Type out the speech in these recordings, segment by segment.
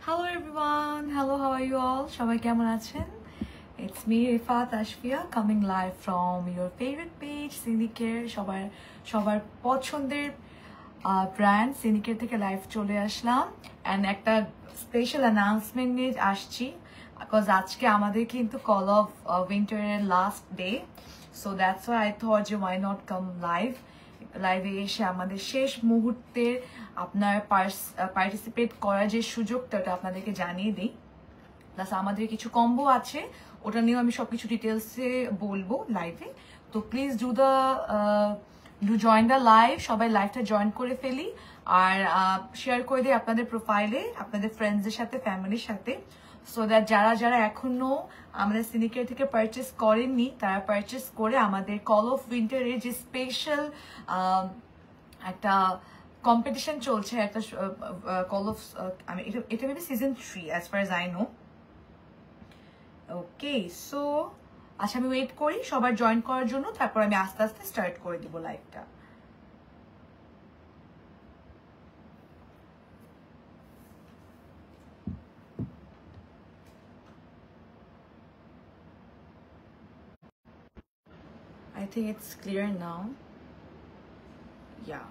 Hello everyone. Hello, how are you all? সবাই কেমন আছেন? It's me Rifat Ashfia coming live from your favorite page Syndicare সবার পছন্দের brand Syndicare থেকে live চলে আসলাম and একটা স্পেশাল অ্যানাউন্সমেন্ট নিয়ে আসছি because আজকে আমাদের কিন্তু কল অফ উইন্টারের last day so that's why I thought why not come লাইভে এসে আমাদের শেষ মুহূর্তে আপনার পার্টিসিপেট করার যে সুযোগটা আপনাদেরকে জানিয়ে দিই প্লাস আমাদের কিছু কম্বো আছে ওটা নিয়েও আমি সবকিছু ডিটেলসে বলবো লাইভে তো please do join the live সবাই লাইভটা জয়েন করে ফেলি আর শেয়ার করে দিই আপনাদের প্রোফাইলে আপনাদের ফ্রেন্ডসদের সাথে ফ্যামিলির সাথে সো দ্যাট যারা এখনো আমাদের সিনিকেয়ার থেকে পারচেস করেননি তারা পারচেস করে আমাদের কল অফ উইন্টারের যে স্পেশাল একটা কম্পিটিশন চলছে একটা কল অফ আমি এটা maybe season 3 as far as I know okay so আচ্ছা আমি ওয়েট করি সবার জয়েন করার জন্য তারপর আমি আস্তে আস্তে স্টার্ট করে দিব লাইভটা I think it's clear now. Yeah.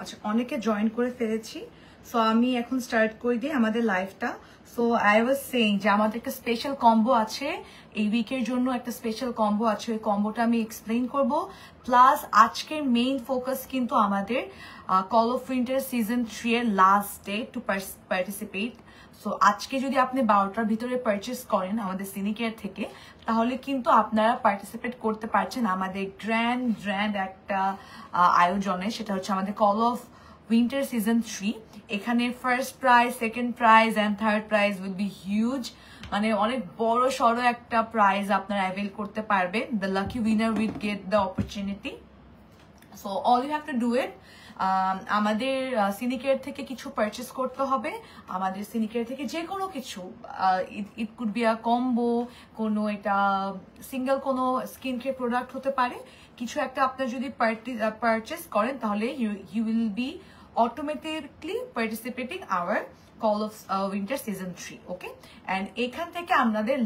আচ্ছা অনেকে জয়েন করে ফেলেছি সো আমি এখন স্টার্ট করে দিই আমাদের লাইভটা সো আই ওয়াজ সেইং যে আমাদের একটা স্পেশাল কম্বো আছে এই উইকের জন্য একটা স্পেশাল কম্বো আছে ওই কম্বোটা আমি এক্সপ্লেইন করব প্লাস আজকের মেইন ফোকাস কিন্তু আমাদের কল অফ উইন্টার সিজন 3 এর last day to participate so আজকে যদি আপনি 12টার ভিতরে পারচেস করেন আমাদের সিনিকেয়ার থেকে তাহলে কিন্তু আপনারা পার্টিসিপেট করতে পারছেন আমাদের গ্র্যান্ড একটা আয়োজনে সেটা হচ্ছে আমাদের কল অফ উইন্টার সিজন 3 এখানে first prize second prize and third prize will be huge মানে অনেক বড় সড়ো একটা প্রাইজ আপনারা অ্যাভেল করতে পারবেন the lucky winner will get the opportunity so all you have to do it আমাদের সিনিকেয়ার থেকে কিছু পারচেস করতে হবে আমাদের সিনিকেয়ার থেকে যে কোনো কিছু it could be a combo কোনো এটা সিঙ্গেল কোনো স্কিন কেয়ার প্রোডাক্ট হতে পারে কিছু একটা আপনার যদি পারচেস করেন তাহলে you will be automatically participating our call of winter season 3 okay and এখান থেকে আপনাদের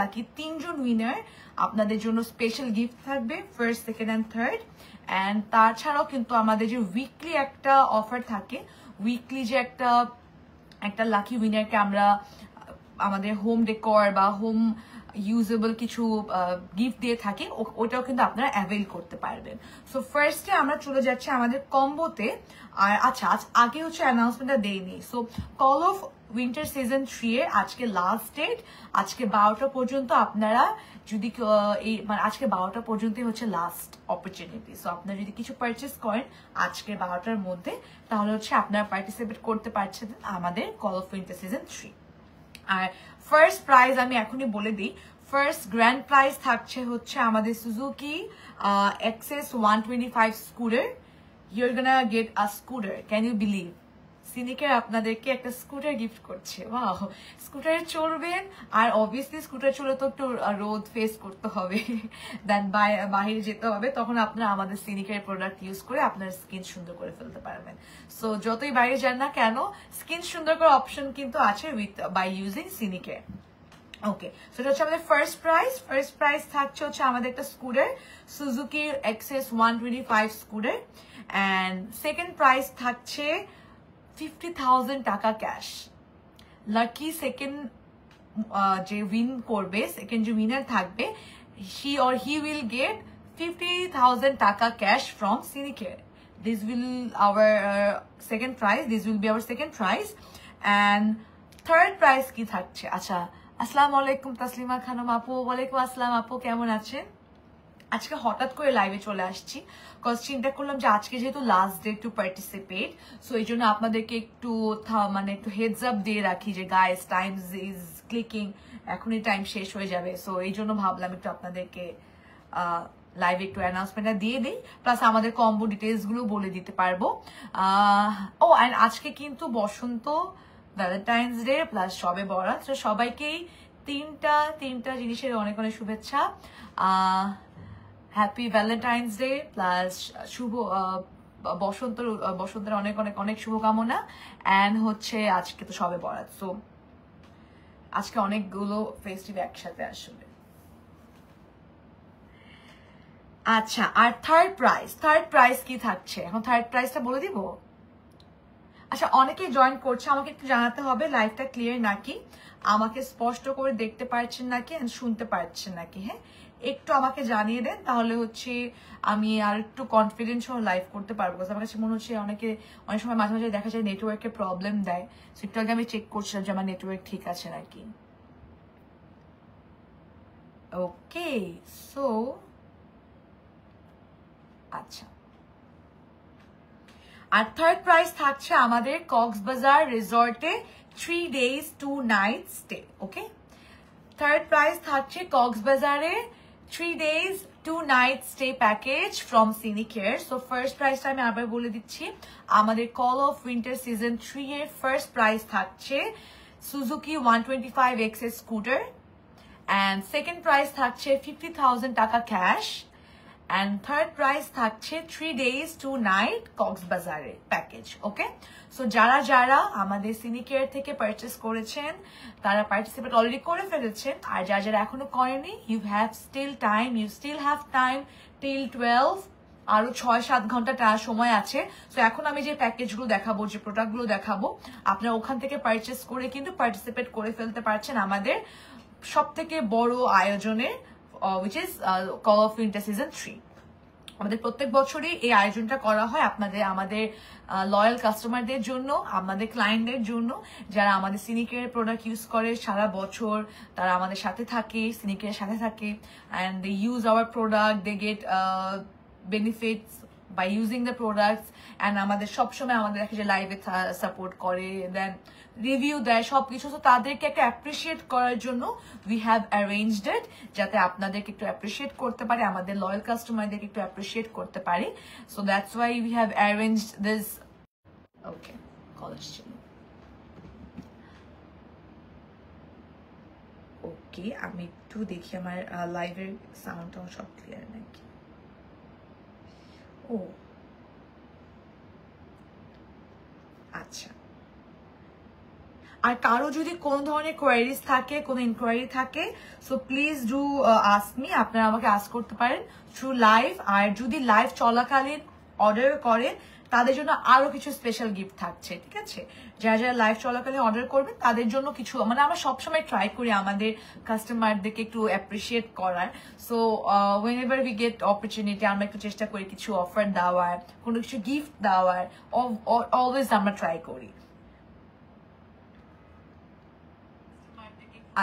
লাকি তিনজন উইনার আপনাদের জন্য স্পেশাল গিফট থাকবে first second and third and তাছাড়াও কিন্তু আমাদের যে উইকলি একটা অফার থাকে উইকলি যে একটা লাকি উইনারকে আমরা আমাদের হোম ডেকর বা হোম ইউজেবল কিছু গিফট দিয়ে থাকি ওটাও কিন্তু আপনারা অ্যাভেল করতে পারবেন সো ফার্স্টে আমরা চলে যাচ্ছি আমাদের কম্বোতে আর আচ্ছা আগে হচ্ছে অ্যানাউন্সমেন্টটা দেইনি so call of winter season 3 এর আজকে লাস্ট ডেট আজকে 12টা পর্যন্ত আপনারা যদি এই মানে আজকে 12টা পর্যন্তই হচ্ছে লাস্ট অপরচুনিটি সো আপনারা যদি কিছু পারচেস করেন আজকে 12টার মধ্যে তাহলে হচ্ছে আপনারা পার্টিসিপেট করতে পারছেন আমাদের কল অফ উইন্টার সিজন 3 আর ফার্স্ট প্রাইজ আমি এখনই বলে দিই ফার্স্ট গ্র্যান্ড প্রাইজ থাকছে হচ্ছে আমাদের Suzuki XS 125 scooter you're gonna get a scooter can you believe সিনিকের আপনাদেরকে একটা স্কুটার গিফট করছে ওয়াও স্কুটারে চড়বেন আর অবভিয়াসলি স্কুটার চলে তো একটু রোদ ফেস করতে হবে দেন বাইরে যেতে হবে তখন আপনারা আমাদের সিনিকের প্রোডাক্ট ইউজ করে আপনার স্কিন সুন্দর করে ফেলতে পারবেন সো যতই বাইরে যান না কেন স্কিন সুন্দর করার অপশন কিন্তু আছে বাই ইউজিং সিনিকের ওকে সো এটা হচ্ছে আমাদের ফার্স্ট প্রাইজ থাকছে হচ্ছে আমাদের একটা scooter Suzuki XS 125 scooter and second prize থাকছে 50,000 টাকা ক্যাশ লাকি সেকেন্ড যে উইন করবে সেকেন্ড যে উইনার থাকবে হি উইল গেট 50,000 টাকা cash from Syndicare this will our second prize this will be our second prize and third prize কি থাকছে আচ্ছা আসসালামু আলাইকুম তাসলিমা খানম আপু ওয়ালাইকুম আসসালাম আপু কেমন আছেন আজকে হঠাৎ করে লাইভে চলে আসছি কজ চিন্তা করলাম যে আজকে যেহেতু last day to participate so এই জন্য আপনাদেরকে একটু মানে একটু হেডস আপ দিয়ে রাখি যে গাইস টাইম ইজ ক্লিকিং এখনই টাইম শেষ হয়ে যাবে সো এই জন্য ভাবলাম একটু আপনাদেরকে লাইভে একটু অ্যানাউন্সমেন্টটা দিয়ে দিই, প্লাস আমাদের কম্বো ডিটেলসগুলো বলে দিতে পারবো। ও অ্যান্ড আজকে কিন্তু বসন্ত, ভ্যালেন্টাইন্স ডে প্লাস সবে বরাত, তো সবাইকেই তিনটা জিনিসের অনেক অনেক শুভেচ্ছা। হ্যাপি ভ্যালেন্টাইন্স ডে প্লাস শুভ বসন্তের অনেক অনেক অনেক শুভকামনা। অ্যান্ড হচ্ছে আজকে তো সবে বরাত, সো আজকে অনেকগুলো ফেস্টিভ একসাথে আসবে। আচ্ছা, আর থার্ড প্রাইস কি থাকছে, এখন থার্ড প্রাইসটা বলে দিব। আচ্ছা, অনেকেই জয়েন করছে, আমাকে একটু জানাতে হবে লাইভটা ক্লিয়ার নাকি, আমাকে স্পষ্ট করে দেখতে পাচ্ছেন নাকি, শুনতে পাচ্ছেন নাকি। হ্যাঁ, একটু আমাকে জানিয়ে দেন, তাহলে হচ্ছে আমি আর একটু কনফিডেন্স সহ লাইভ করতে পারবো। আমার কাছে মনে হচ্ছে অনেক সময় মাঝে মাঝে দেখা যায় নেটওয়ার্কের প্রবলেম দেয়, সেটা আগে আমি চেক করছিলাম যে আমার নেটওয়ার্ক ঠিক আছে নাকি। ওকে, সো আচ্ছা, আর থার্ড প্রাইস থাকছে আমাদের কক্সবাজার রিসর্টে 3 days 2 nights stay. Okay, third prize থাকছে কক্সবাজারে 3 days 2 nights stay package from Syndicare. So first প্রাইসটা আমি আবার বলে দিচ্ছি, আমাদের কল অফ উইন্টার সিজন 3 এর ফার্স্ট প্রাইস থাকছে Suzuki 125XS scooter, and second prize থাকছে 50,000 টাকা ক্যাশ, and third prize থাকছে 3 days 2 night কক্সবাজারে প্যাকেজ। ওকে, সো যারা যারা আমাদের সিনিকেয়ার থেকে পারচেস করেছেন তারা পার্টিসিপেট অলরেডি করে ফেলেছেন, আর যারা যারা এখনো করেনি, you still have time till 12, আরো 6-7 ঘন্টা সময় আছে। সো এখন আমি যে প্যাকেজগুলো দেখাবো, যে প্রোডাক্টগুলো দেখাবো, আপনারা ওখান থেকে পারচেস করে কিন্তু পার্টিসিপেট করে ফেলতে পারছেন আমাদের সব থেকে বড় আয়োজনের, which is Call of Winter Season 3. আমাদের প্রত্যেক বছরই এই আয়োজনটা করা হয় আমাদের লয়াল কাস্টমারদের জন্য, আমাদের ক্লায়েন্টদের জন্য, যারা আমাদের সিনিকেয়ার প্রোডাক্ট ইউজ করে সারা বছর, তারা আমাদের সাথে থাকে, সিনিকেয়ারের সাথে থাকে, and they use our product, they get benefits by using the products, and আমাদের সবসময় আমাদের দেখে যে লাইভে সাপোর্ট করে, দেন রিভিউ দেয়, সবকিছু। তো তাদেরকে একটা অ্যাপ্রিসিয়েট করার জন্য উই হ্যাভ অ্যারেঞ্জড ইট, যাতে আপনাদেরকে একটু অ্যাপ্রিসিয়েট করতে পারে, আমাদের লয়াল কাস্টমারদেরকে একটু অ্যাপ্রিসিয়েট করতে পারি। So that's why we have arranged this. Okay, college ছিল। ওকে, আমি একটু দেখি আমার লাইভের সাউন্ডটা সব ক্লিয়ার নাকি। ও আচ্ছা, আর কারো যদি কোনো ধরনের কোয়ারিজ থাকে, কোনো ইনকোয়ারি থাকে, so please do ask me, আপনারা আমাকে আস্ক করতে পারেন থ্রু লাইভ। আর যদি লাইভ চলাকালীন অর্ডার করেন তাদের জন্য আরো কিছু স্পেশাল গিফট থাকছে, ঠিক আছে। যারা যারা লাইভ চলাকালীন অর্ডার করবেন তাদের জন্য কিছু, মানে আমরা সবসময় ট্রাই করি আমাদের কাস্টমারদেরকে একটু অ্যাপ্রিসিয়েট করার। So whenever we get opportunity, আমরা একটু চেষ্টা করি কিছু অফার দেওয়ার, কোনো কিছু গিফট দেওয়ার, অলওয়েজ আমরা ট্রাই করি।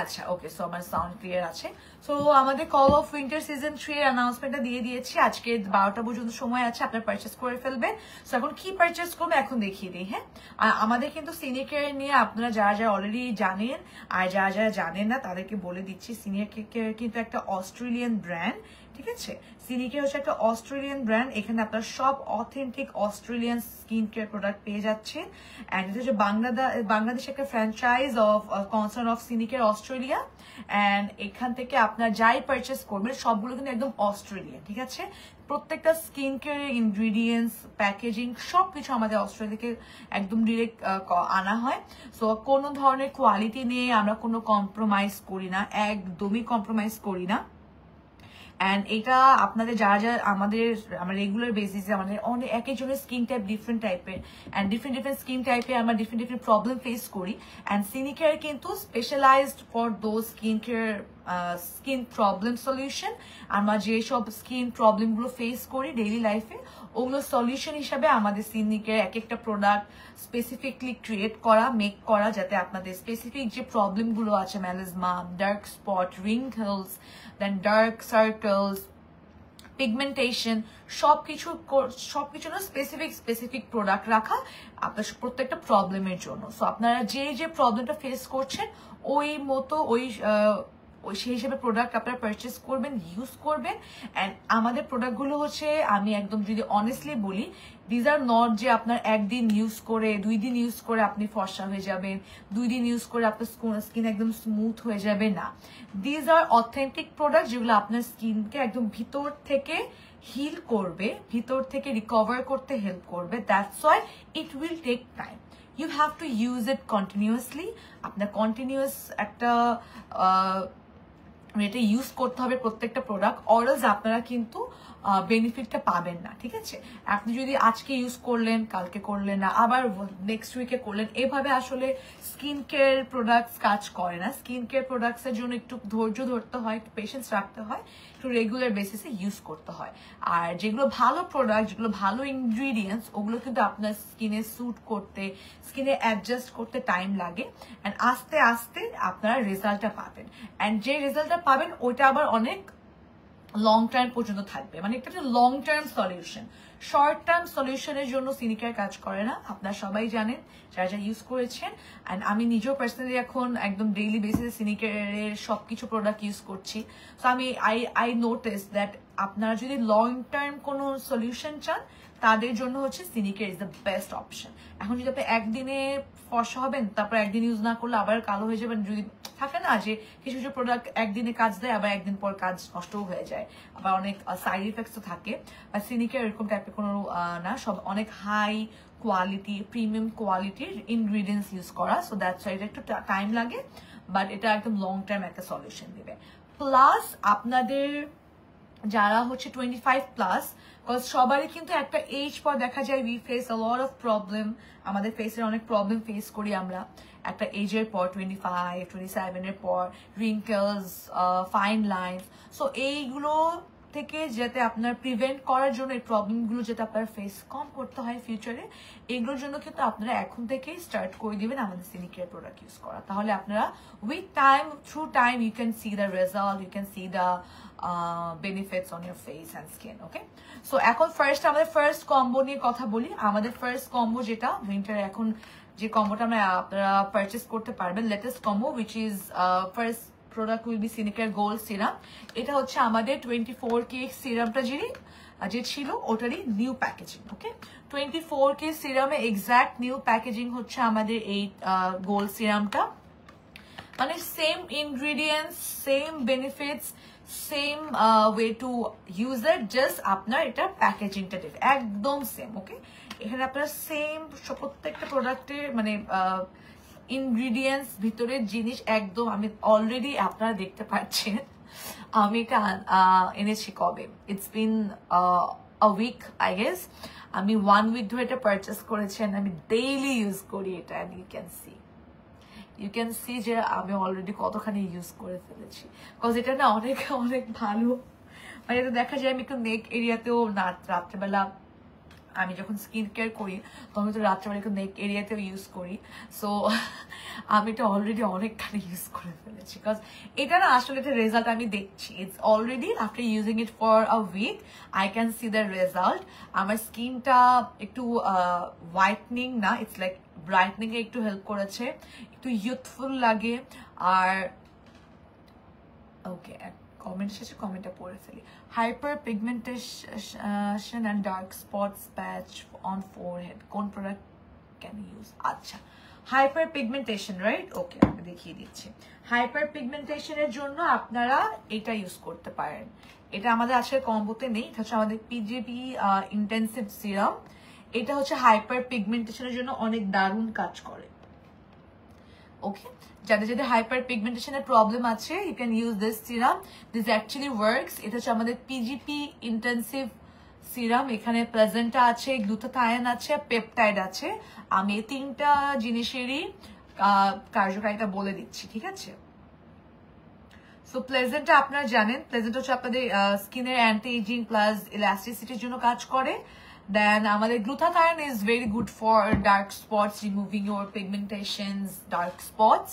আচ্ছা, ওকে, সো আমার সাউন্ড ক্লিয়ার আছে। সো আমাদের কল অফ উইন্টার সিজন 3 এর অ্যানাউন্সমেন্টটা দিয়ে দিয়েছি, আজকে 12টা পর্যন্ত সময় আছে, আপনারা পারচেস করে ফেলবেন। সো এখন কি পারচেস করবো এখন দেখিয়ে দিই। হ্যাঁ, আর আমাদের কিন্তু সিনিকেয়ার নিয়ে আপনারা যারা যারা অলরেডি জানেন, আর যারা যারা জানেন না তাদেরকে বলে দিচ্ছি, সিনিকেয়ার কিন্তু একটা অস্ট্রেলিয়ান ব্র্যান্ড, ঠিক আছে। সিনিকেয়ার হচ্ছে একটা অস্ট্রেলিয়ান ব্র্যান্ড, এখানে আপনারা সব authentic Australian skin care product পেয়ে যাচ্ছেন। অ্যান্ড এটা হচ্ছে বাংলাদেশ একটা franchise of concern of Syndicare Australia. And এখান থেকে আপনারা যাই পারচেস করবেন সবগুলো কিন্তু একদম অস্ট্রেলিয়ান, ঠিক আছে। প্রত্যেকটা স্কিন কেয়ারের ইনগ্রিডিয়েন্টস, প্যাকেজিং সবকিছু আমাদের অস্ট্রেলিয়া থেকে একদম ডিরেক্ট আনা হয়। সো কোনো ধরনের কোয়ালিটি নিয়ে আমরা কোনো কম্প্রোমাইজ করি না, একদমই কম্প্রোমাইজ করি না। অ্যান্ড এটা আপনাদের যারা যারা আমার রেগুলার বেসিসে আমাদের অনেক এক একজনের স্কিন টাইপ ডিফারেন্ট টাইপের, অ্যান্ড ডিফারেন্ট স্কিন টাইপে আমরা ডিফারেন্ট প্রবলেম ফেস করি। অ্যান্ড সিনিকেয়ার কিন্তু specialised for those skin problem solution. আমরা যেসব স্কিন প্রবলেমগুলো ফেস করি ডেইলি লাইফে, ওগুলো সলিউশন হিসাবে আমাদের সিনিকেয়ার এক একটা প্রোডাক্ট স্পেসিফিকলি ক্রিয়েট করা, মেক করা, যাতে আপনাদের স্পেসিফিক যে প্রবলেমগুলো আছে, মেলাজমা, ডার্ক স্পট, রিঙ্কলস, দেন ডার্ক সার্কেলস, পিগমেন্টেশন, সবকিছু না স্পেসিফিক প্রোডাক্ট রাখা আপনার প্রত্যেকটা প্রবলেমের জন্য। সো আপনারা যে প্রবলেমটা ফেস করছেন ওই মতো ওই সেই হিসেবে প্রোডাক্ট আপনারা পারচেস করবেন, ইউজ করবেন। অ্যান্ড আমাদের প্রোডাক্টগুলো হচ্ছে, আমি একদম যদি অনেস্টলি বলি, দিজ আর নট যে আপনার একদিন ইউজ করে 2 দিন ইউজ করে আপনি ফর্সা হয়ে যাবেন, 2 দিন ইউজ করে আপনার স্কিন একদম স্মুথ হয়ে যাবে, না। দিজ আর অথেন্টিক প্রোডাক্ট যেগুলো আপনার স্কিনকে একদম ভিতর থেকে হিল করবে, ভিতর থেকে রিকভার করতে হেল্প করবে। That's why it will take time. You have to use it continuously. আপনার কন্টিনিউয়াস একটা এটা ইউজ করতে হবে প্রত্যেকটা প্রোডাক্ট, অরএলস আপনারা কিন্তু বেনিফিটটা পাবেন না, ঠিক আছে? আপনি যদি আজকে ইউজ করলেন, কালকে করলেন না, আবার নেক্সট উইকে করলেন, এভাবে আসলে স্কিন কেয়ার প্রোডাক্টস কাজ করে না। স্কিন কেয়ার প্রোডাক্টসের জন্য একটু ধৈর্য ধরতে হয়, একটু পেশেন্স রাখতে হয়, একটু রেগুলার বেসিসে ইউজ করতে হয়। আর যেগুলো ভালো প্রোডাক্ট, যেগুলো ভালো ইনগ্রিডিয়েন্টস, ওগুলো কিন্তু আপনার স্কিনে স্যুট করতে, স্কিনে অ্যাডজাস্ট করতে টাইম লাগে। অ্যান্ড আস্তে আস্তে আপনারা রেজাল্টটা পাবেন। অ্যান্ড যে রেজাল্টটা পাবেন ওইটা আবার অনেক লং টার্ম পর্যন্ত থাকবে, মানে এটা একটা long term solution. Short term সলিউশনের জন্য সিনিকেয়ার কাজ করে না, আপনারা সবাই জানেন যারা যারা ইউজ করেছেন। অ্যান্ড আমি নিজেও পার্সোনালি এখন একদম ডেইলি বেসিসে সিনিকেয়ারের সবকিছু প্রোডাক্ট ইউজ করছি। সো আমি আই নোটিস দ্যাট আপনারা যদি লং টার্ম কোনো সলিউশন চান, তাদের জন্য হচ্ছে সিনিকেয়ার ইজ দ্য বেস্ট অপশন। এখন যদি আপনি একদিনে ফর্সা হবেন, তারপর একদিন ইউজ না করলে আবার কালো হয়ে যাবেন, যদি থাকে না যে কিছু কিছু প্রোডাক্ট একদিনে কাজ দেয়, আবার একদিন পর কাজ নষ্টও হয়ে যায়, আবার অনেক সাইড ইফেক্টসও থাকে। আর সিনিকেয়ার এরকম টাইপের কোনো না, সব অনেক হাই কোয়ালিটি, প্রিমিয়াম কোয়ালিটির ইনগ্রিডিয়েন্টস ইউজ করা। সো দ্যাটস ওয়াই এটা একটু টাইম লাগে, বাট এটা একদম লং টার্ম একটা সলিউশন দেবে। প্লাস আপনাদের যারা হচ্ছে 25+, সবারই কিন্তু একটা এজ পর দেখা যায় we face a lot of problem. আমাদের ফেসের অনেক প্রবলেম ফেস করি আমরা একটা এজের পর, 25, 27 এর পর, রিঙ্কেলস, ফাইন লাইন্স। সো এইগুলো থেকে যাতে আপনার প্রিভেন্ট করার জন্য, এই প্রবলেমগুলো যাতে আপনার ফেস কম করতে হয় ফিউচারে, এগুলোর জন্য কিন্তু আপনারা এখন থেকেই স্টার্ট করে দিবেন আমাদের সিনিকেয়ার প্রোডাক্ট ইউজ করা। তাহলে আপনারা with time, through time, you can see the result, you can see the benefits on your face and skin. Okay, so এখন ফার্স্ট আমাদের ফার্স্ট কম্বো নিয়ে কথা বলি। আমাদের ফার্স্ট কম্বো যেটা উইন্টারে এখন যে কম্বোটা আমরা আপনারা পারচেস করতে পারবেন, latest combo, which is first product will be Syndicare gold serum. এটা হচ্ছে আমাদের 24K সিরামটা যে ছিল ওটারই নিউ প্যাকেজিং। ওকে, 24K সিরামে এক্সাক্ট নিউ প্যাকেজিং হচ্ছে আমাদের এই গোল্ড সিরামটা। মানে same ingredients, same benefits, same way to use it, just আপনার এটা প্যাকেজিংটা দেবে একদম সেম। ওকে, এখানে আপনার সেম প্রত্যেকটা প্রোডাক্টের মানে ইনগ্রিডিয়েন্টস, ভিতরের জিনিস একদম, আমি অলরেডি আপনারা দেখতে পাচ্ছেন আমি এটা এনেছি কবে, it's been a week I guess. আমি 1 উইক ধরে এটা পারচেস করেছেন, আমি ডেইলি ইউজ করি এটা। অ্যান্ড ইউ ক্যান সি যে আমি অলরেডি কতখানি ইউজ করে ফেলেছি, বিকজ এটা না অনেক অনেক ভালো। মানে এটা দেখা যায় আমি একটু নেক এরিয়াতেও, রাত্রেবেলা আমি যখন স্কিন কেয়ার করি তখন তো রাত্রেবেলা একটু নেক এরিয়াতেও ইউজ করি। সো আমি এটা অলরেডি অনেকখানি ইউজ করে ফেলেছি, বিকজ এটা না আসলে এটা রেজাল্ট আমি দেখছি। It's already after using it for a week I can see the result. আমার স্কিনটা একটু হোয়াইটনিং না, ইটস লাইক ব্রাইটনিং এ একটু হেল্প করেছে, একটু ইউথফুল লাগে। আর ওকে, কমেন্ট শেষে কমেন্টটা পড়ে ফেলি। Hyper pigmentation and dark spots patch on forehead, কোন প্রোডাক্ট ক্যান ইউজ? আচ্ছা, হাইপার পিগমেন্টেশন, রাইট? ওকে, আমি দেখিয়ে দিচ্ছি। হাইপার পিগমেন্টেশনের জন্য আপনারা এটা ইউজ করতে পারেন। এটা আমাদের আজকের কম্বোতে নেই, এটা হচ্ছে আমাদের পিজিপি ইন্টেন্সিভ সিরাম। এটা হচ্ছে হাইপার পিগমেন্টেশনের জন্য অনেক দারুণ কাজ করে। ওকে, যাদের হাইপার পিগমেন্টেশনের প্রবলেম আছে, you can use this serum, this actually works. এটা হচ্ছে আমাদের পিজিপি ইন্টেন্সিভ সিরাম। এখানে প্লেজেন্টা আছে, গ্লুটাথায়ন আছে, পেপটাইড আছে। আমি এই 3টা জিনিসেরই কার্যকারিতা বলে দিচ্ছি, ঠিক আছে? সো প্লেজেন্টা আপনারা জানেন, প্লেজেন্ট হচ্ছে আপনাদের স্কিনের অ্যান্টি এজিং প্লাস ইলাস্টিসিটির জন্য কাজ করে। Then আমাদের glutathione is very good for dark spots, removing your pigmentations, dark spots.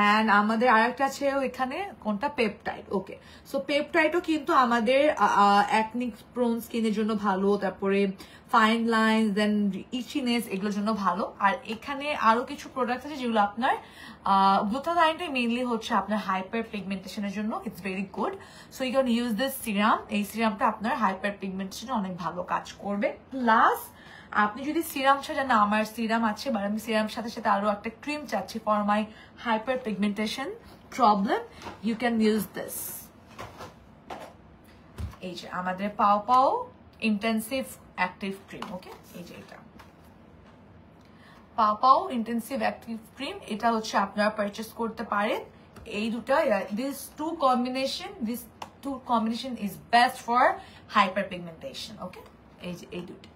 And আমাদের আরেকটা আছে এখানে কোনটা, পেপটাইড। ওকে, সো পেপটাইডও কিন্তু আমাদের অ্যাকনিক প্রোন স্কিনের জন্য ভালো, তারপরে ফাইন লাইনস দেন ইচিনেস এগুলোর জন্য ভালো। আর এখানে আরো কিছু প্রোডাক্ট আছে যেগুলো আপনার গ্লুটাথাইনটা মেইনলি হচ্ছে আপনার হাইপার পিগমেন্টেশনের জন্য, it's very good. So you can use this serum. এই সিরামটা আপনার হাইপার পিগমেন্টেশনে অনেক ভালো কাজ করবে। প্লাস আপনি যদি সিরাম ছাড়া, না আমার সিরাম আছে, বাট আমি সিরাম সাথে সাথে আরো একটা ক্রিম চাচ্ছি for my hyper pigmentation problem, you can use this. এই যে আমাদের পাও পাও ইন্টেন্সিভ অ্যাক্টিভ ক্রিম, ওকে, এই যে এটা পাও পাও ইন্টেন্সিভ অ্যাক্টিভ ক্রিম, এটা হচ্ছে আপনারা পারচেস করতে পারেন। এই দুটা, this two combination is best for hyper pigmentation, okay. এই যে এই দুটো,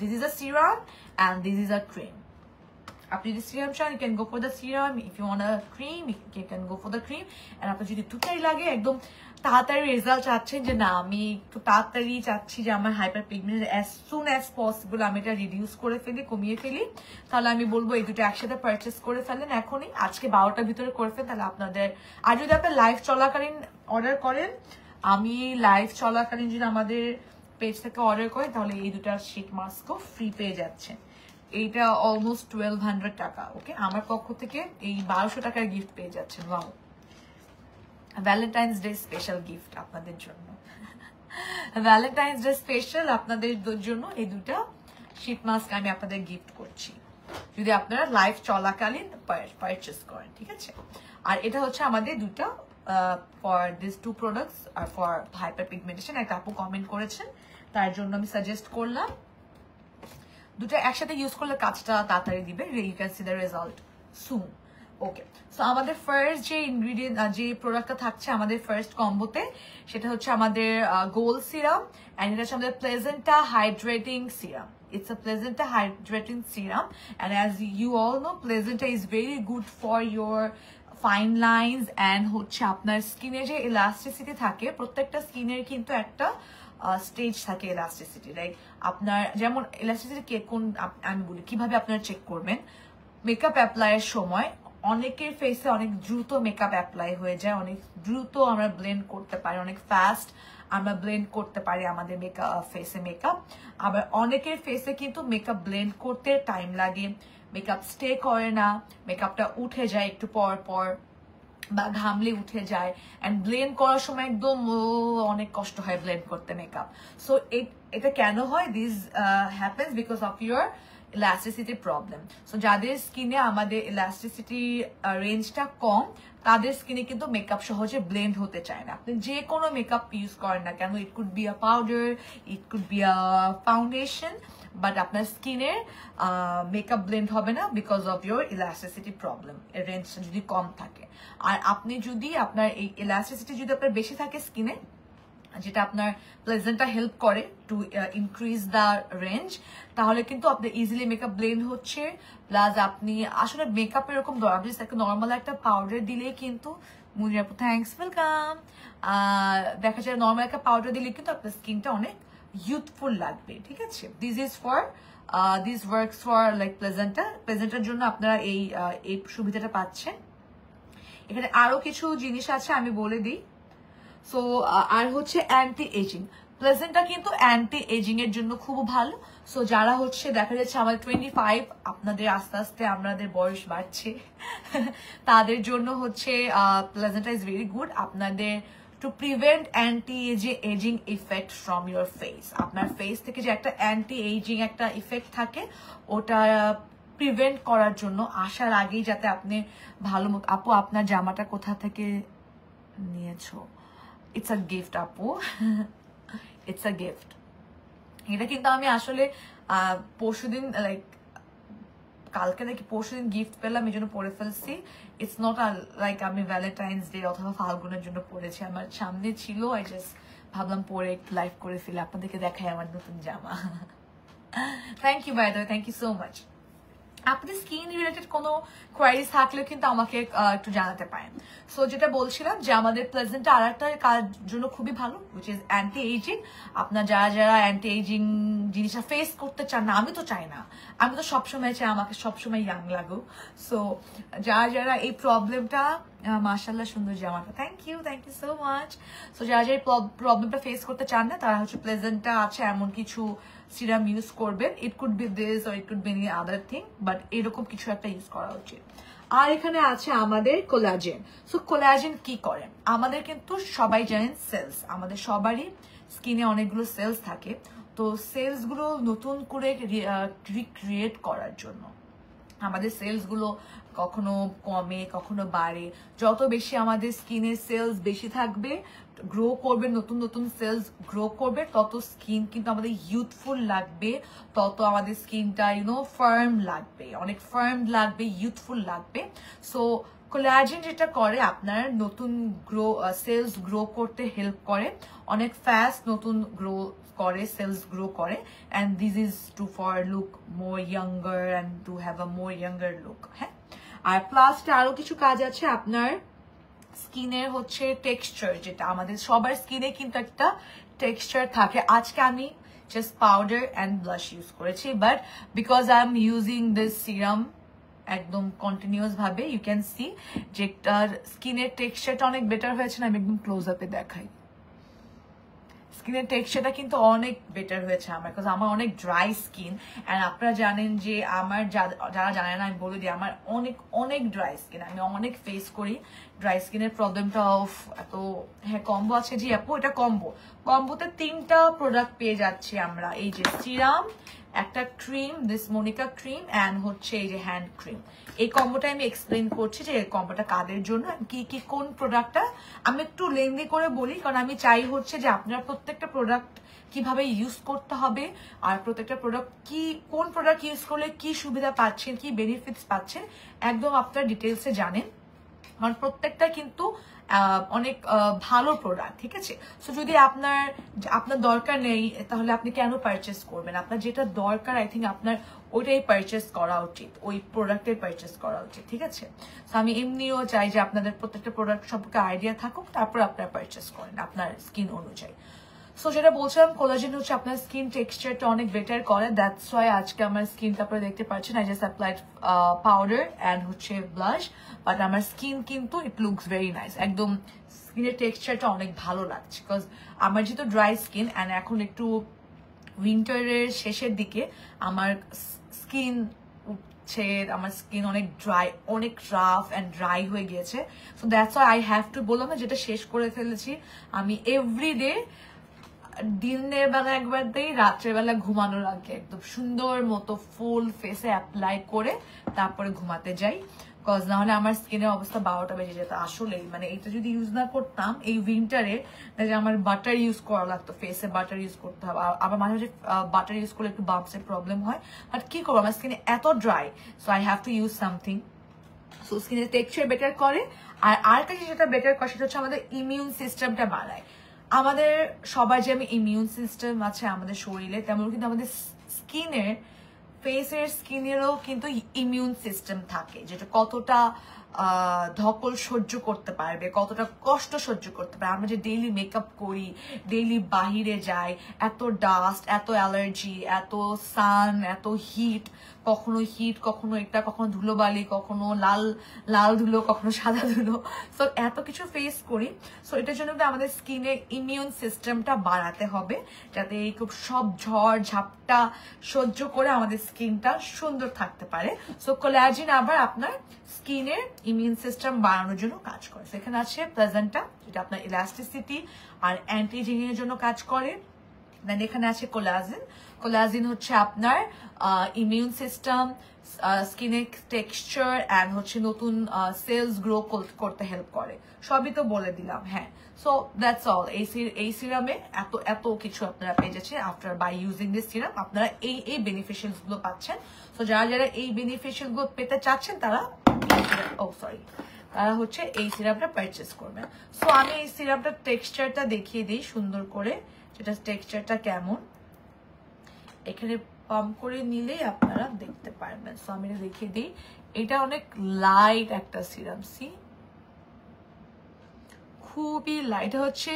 this is a serum and this is a cream. আপনি যদি সিরাম চান, you can go for the serum. If you want a cream, you can go for the cream. And আপনার যদি দুটাই লাগে, একদম তাড়াতাড়ি রেজাল্ট চাচ্ছেন যে না আমি একটু তাড়াতাড়ি চাচ্ছি যে আমার hyper pigment as soon as possible আমি এটা রিডিউস করে ফেলি, কমিয়ে ফেলি, তাহলে আমি বলবো এই দুটো একসাথে পারচেস করে ফেলেন এখনই, আজকে 12টার ভিতরে করে ফেলেন, তাহলে আপনাদের। আর যদি আপনার লাইভ চলাকালীন অর্ডার করেন, আমি লাইভ চলাকালীন যদি আমাদের পেজ থেকে অর্ডার করেন, তাহলে এই দুটা শীট মাস্কও ফ্রি পেয়ে যাচ্ছেন। এইটা অলমোস্ট 1200 টাকা, ওকে। আমার পক্ষ থেকে এই 1200 টাকার গিফট পেয়ে যাচ্ছেন। Wow, Valentine's day special gift আপনাদের জন্য। ভ্যালেন্টাইন্স ডে স্পেশাল আপনাদের জন্য এই দুটা শীট মাস্ক আমি আপনাদের গিফট করছি, যদি আপনারা লাইভ চলাকালীন পারচেস করেন, ঠিক আছে। আর এটা হচ্ছে আমাদের দুটা ফর দিস টু প্রোডাক্টস আর ফর হাইপার পিগমেন্টেশন। একটা আপু কমেন্ট করেছেন, তার জন্য আমি সাজেস্ট করলাম। দুটো একসাথে ইউজ করলে কাজটা তাড়াতাড়ি দিবে, you can see the result soon, okay. So আমাদের ফার্স্ট যে ইনগ্রিডিয়েন্ট, যে প্রোডাক্টটা থাকছে আমাদের ফার্স্ট কম্বোতে, সেটা হচ্ছে আমাদের গোল্ড সিরাম, অ্যান্ড এটা হচ্ছে আমাদের placenta hydrating serum. It's a Plazenta hydrating serum, and as you all know, Plazenta is very good for your fine lines and হচ্ছে আপনার স্কিনের যে ইলাস্টিসিটি থাকে, প্রত্যেকটা স্কিনের কিন্তু একটা স্টেজ থাকে ইলাস্টিসিটি, রাইট? আপনার যেমন ইলাস্টিসিটি কোন, আমি বলি কিভাবে আপনারা চেক করবেন। মেকআপ অ্যাপ্লাইয়ের সময় অনেকের ফেসে অনেক দ্রুত মেকআপ অ্যাপ্লাই হয়ে যায়, অনেক দ্রুত আমরা ব্লেন্ড করতে পারি, অনেক ফাস্ট আমরা ব্লেন্ড করতে পারি আমাদের মেকআপ ফেসে মেকআপ। আবার অনেকের ফেসে কিন্তু মেকআপ ব্লেন্ড করতে টাইম লাগে, মেকআপ স্টে করে না, মেকআপটা উঠে যায় একটু পর পর বা ঘামলে উঠে যায়, অ্যান্ড ব্লেন্ড করার সময় একদম অনেক কষ্ট হয় ব্লেন্ড করতে মেকআপ। সো এটা কেন হয়? This happens because of your elasticity problem. So যাদের স্কিনে আমাদের ইলাস্টিসিটি রেঞ্জটা কম, তাদের স্কিনে কিন্তু মেকআপ সহজে ব্লেন্ড হতে চায় না। আপনি যে কোনো মেকআপ ইউজ করেন না কেন, it could be a powder, it could be a foundation, but আপনার স্কিনের মেকআপ ব্লেন্ড হবে না because of your elasticity problem, এর রেঞ্জটা যদি কম থাকে। আর আপনি যদি আপনার এই ইলাস্টিসিটি যদি আপনার বেশি থাকে স্কিনে, যেটা আপনার প্লেজেন্টটা হেল্প করে টু ইনক্রিজ দ্য রেঞ্জ, তাহলে কিন্তু আপনার ইজিলি মেকআপ ব্লেন্ড হচ্ছে। প্লাস আপনি আসলে মেকআপ এরকম একটা নর্মাল একটা পাউডার দিলেই কিন্তু, মুনিরাপু থ্যাংকস, ওয়েলকাম, দেখা যায় নর্মাল একটা পাউডার দিলে কিন্তু আপনার স্কিনটা অনেক ইউথফুল লাগবে, ঠিক আছে। This is for this works for like প্লেজেন্টার জন্য আপনারা এই সুবিধাটা পাচ্ছেন। এখানে আরো কিছু জিনিস আছে আমি বলে দিই। সো আর হচ্ছে অ্যান্টি এজিং, প্লেজেন্টটা কিন্তু অ্যান্টি এজিং এর জন্য খুব ভালো। সো যারা হচ্ছে দেখা যাচ্ছে আমাদের 25, আপনাদের আস্তে আস্তে আমাদের বয়স বাড়ছে, তাদের জন্য হচ্ছে প্লেজেন্টটা ইজ ভেরি গুড আপনাদের to prevent anti ageing effect from your face. আপনার ফেস থেকে যে একটা অ্যান্টি এজিং একটা ইফেক্ট থাকে, ওটা প্রিভেন্ট করার জন্য আসার আগেই যাতে আপনি ভালো। আপু আপনার জামাটা কোথা থেকে নিয়েছো? ইটস আ গিফট আপু, ইটস আ গিফট। এটা কিন্তু আমি আসলে পরশুদিন লাইক কালকে নাকি পরশুদিন গিফট পেলাম, এই জন্য পরে ফেলছি। ইটস নট লাইক আমি ভ্যালেন্টাইন্স ডে অথবা ফাল্গুনের জন্য পরেছি, আমার সামনে ছিল, আই জাস্ট ভাবলাম পরে একটু লাইভ করে ফেলে আপনাদেরকে দেখাই আমার নতুন জামা। Thank you by the way, thank you so much. আপনাদের স্কিন রিলেটেড কোনো কোয়ারিজ থাকলেও কিন্তু আমাকে একটু জানাতে পারেন। সো যেটা বলছিলাম যে আমাদের প্লেজেন্টটা আর একটা কাজ জন্য খুবই ভালো, উইচ ইজ অ্যান্টি এইজিং। আপনার যারা অ্যান্টি এইজিং জিনিসটা ফেস করতে চান না, আমি তো চাই না, আমি তো সবসময় চাই আমাকে সবসময় ইয়াং লাগুক। সো যারা এই প্রবলেমটা, মাশাআল্লাহ সুন্দর জামাটা, thank you so much. So যারা এই প্রবলেমটা ফেস করতে চান না, তারা হচ্ছে প্লেজেন্টটা আছে এমন কিছু সিরাম ইউজ করবেন। It could be this or it could be any other thing, but এরকম কিছু একটা ইউজ করা উচিত। আর এখানে আছে আমাদের কোলাজেন। সো কোলাজেন কি করে? আমাদের কিন্তু সবাই জানেন সেলস, আমাদের সবারই স্কিনে অনেকগুলো সেলস থাকে। তো সেলস গুলো নতুন করে রিক্রিয়েট করার জন্য আমাদের সেলস গুলো কখনো কমে কখনো বাড়ে। যত বেশি আমাদের স্কিনের সেলস বেশি থাকবে, গ্রো করবে, নতুন নতুন সেলস গ্রো করবে, তত স্কিন কিন্তু আমাদের ইউথফুল লাগবে, তত আমাদের স্কিনটা ফার্ম লাগবে, অনেক ফার্ম লাগবে, ইউথফুল লাগবে। সো কোলাজেন যেটা করে আপনার নতুন সেলস গ্রো করতে হেল্প করে, অনেক ফাস্ট নতুন গ্রো করে, সেলস গ্রো করে, and this is to for look more younger and to have a more younger look। হ্যাঁ, আর প্লাস আরো কিছু কাজ আছে আপনার স্কিনের হচ্ছে টেক্সচার, যেটা আমাদের সবার স্কিনে কিন্তু একটা টেক্সচার থাকে। আজকে আমি just powder and blush use করেছি, but because I am using this serum একদম কন্টিনিউয়াস ভাবে, ইউ ক্যান সি যে স্কিনের টেক্সচারটা অনেক বেটার হয়েছে না। আমি একদম ক্লোজ আপে দেখাই, স্কিনের টেক্সচারটা কিন্তু অনেক বেটার হয়েছে আমার, বিকজ আমার অনেক ড্রাই স্কিন। অ্যান্ড আপনারা জানেন যে আমার যারা জানেন না, আমি বলে দিই আমার অনেক অনেক ড্রাই স্কিন, আমি অনেক ফেস করি ড্রাই স্কিনের প্রবলেমটা। অফ এত হ্যাঁ কম্বো আছে জি আপু, এটা কম্বোতে 3টা প্রোডাক্ট পেয়ে যাচ্ছি আমরা। এই যে সিরাম, একটা cream, this Monica cream, and হচ্ছে এই যে হ্যান্ড ক্রিম। এই কম্বোটা আমি এক্সপ্লেন করছি যে এই কম্বোটা কাদের জন্য, কি কি কোন প্রোডাক্টটা আমি একটু লেন্দি করে বলি, কারণ আমি চাই হচ্ছে যে আপনারা প্রত্যেকটা প্রোডাক্ট কিভাবে ইউজ করতে হবে, আর প্রত্যেকটা প্রোডাক্ট কোন প্রোডাক্ট ইউজ করলে কি সুবিধা পাচ্ছেন, কি বেনিফিটস পাচ্ছেন, একদম আপনারা ডিটেলসে জানেন। কারণ প্রত্যেকটা কিন্তু অনেক ভালো প্রোডাক্ট, ঠিক আছে। সো যদি আপনার দরকার নেই, তাহলে আপনি কেন পারচেস করবেন? আপনার যেটা দরকার আই থিঙ্ক আপনার ওইটাই পারচেস করা উচিত, ওই প্রোডাক্টের পারচেস করা উচিত, ঠিক আছে। সো আমি এমনিও চাই যে আপনাদের প্রত্যেকটা প্রোডাক্ট সম্পর্কে আইডিয়া থাকুক, তারপর আপনারা পারচেস করেন আপনার স্কিন অনুযায়ী। সো যেটা বলছিলাম, কোলাজেন হচ্ছে আপনার স্কিন টেক্সচারটা অনেক বেটার করে, দ্যাটস ওয়াই আজকে আমার স্কিনটা আপনারা দেখতে পাচ্ছেন, I just applied powder and হচ্ছে ব্লাশ, বাট আমার স্কিন কিন্তু ইট লুকস ভেরি নাইস, একদম স্কিনের টেক্সচারটা অনেক ভালো লাগছে। বিকজ আমার যেহেতু ড্রাই স্কিন অ্যান্ড এখন একটু উইন্টারের শেষের দিকে আমার স্কিন আমার স্কিন অনেক ড্রাই, অনেক রাফ অ্যান্ড ড্রাই হয়ে গিয়েছে। So that's why I have to, বললাম না যেটা শেষ করে ফেলেছি আমি এভরিডে, দিনের বেলা একবার দিই, রাত্রের বেলা ঘুমানোর আগে একদম সুন্দর মতো ফুল ফেসে অ্যাপ্লাই করে তারপরে ঘুমাতে যাই। কজ না হলে আমার স্কিনের অবস্থা 12টা বেজে যেত আসলেই। মানে এটা যদি ইউজ না করতাম এই উইন্টারে, আমার বাটার ইউজ করা লাগতো, ফেসে বাটার ইউজ করতে হবে। আবার মাঝে মাঝে বাটার ইউজ করলে একটু বাম্পসের প্রবলেম হয়, বাট কি করবো, আমার স্কিনে এত dry, so I have to use something. So স্কিনের টেক্সচার বেটার করে। আর আরেকটা যেটা বেটার করে সেটা হচ্ছে আমাদের ইমিউন সিস্টেমটা বাড়ায়। আমাদের সবাই যে ইমিউন সিস্টেম আছে আমাদের শরীরে, তেমন কিন্তু আমাদের স্কিনের, ফেসের স্কিনেরও কিন্তু ইমিউন সিস্টেম থাকে, যেটা কতটা ধকল সহ্য করতে পারবে, কতটা কষ্ট সহ্য করতে পারবে। আমরা যে ডেইলি মেকআপ করি, ডেইলি বাহিরে যাই, এত ডাস্ট, এত অ্যালার্জি, এত সান, এত হিট, কখনো এটা, কখনো ধুলোবালি, কখনো লাল ধুলো, কখনো সাদা ধুলো, সো এত কিছু ফেস করি। সো এটার জন্য আমাদের স্কিনের ইমিউন সিস্টেমটা বাড়াতে হবে, যাতে এই খুব সব ঝড় ঝাপটা সহ্য করে আমাদের স্কিনটা সুন্দর থাকতে পারে। সো কোলাজেন আবার আপনার স্কিনের ইমিউন সিস্টেম বাড়ানোর জন্য কাজ করে। সেখানে আছে প্লাজেন্টা, যেটা আপনার ইলাস্টিসিটি আর অ্যান্টি এজিং এর জন্য কাজ করে। দেন এখানে আছে কোলাজেন হচ্ছে আপনার ইমিউন সিস্টেম, স্কিনের টেক্সচার অ্যান্ড হচ্ছে নতুন সেলস গ্রো করতে হেল্প করে। সবই তো বলে দিলাম, হ্যাঁ। So that's all. এই সিরামে এত কিছু আপনারা পেয়ে যাচ্ছেন। After by using this serum আপনারা এই বেনিফিশিয়ালস গুলো পাচ্ছেন। সো যারা এই বেনিফিশিয়াল গুলো পেতে চাচ্ছেন তারা হচ্ছে এই সিরাপটা পারচেস করবেন। সো আমি এই সিরাপটার টেক্সচারটা দেখিয়ে দিই সুন্দর করে, যেটা টেক্সচারটা কেমন, এখানে পাম্প করে নিলেই আপনারা দেখতে পারবেন। সো আমি দেখিয়ে দিই, এটা অনেক লাইট একটা সিরাম, খুবই লাইট, হচ্ছে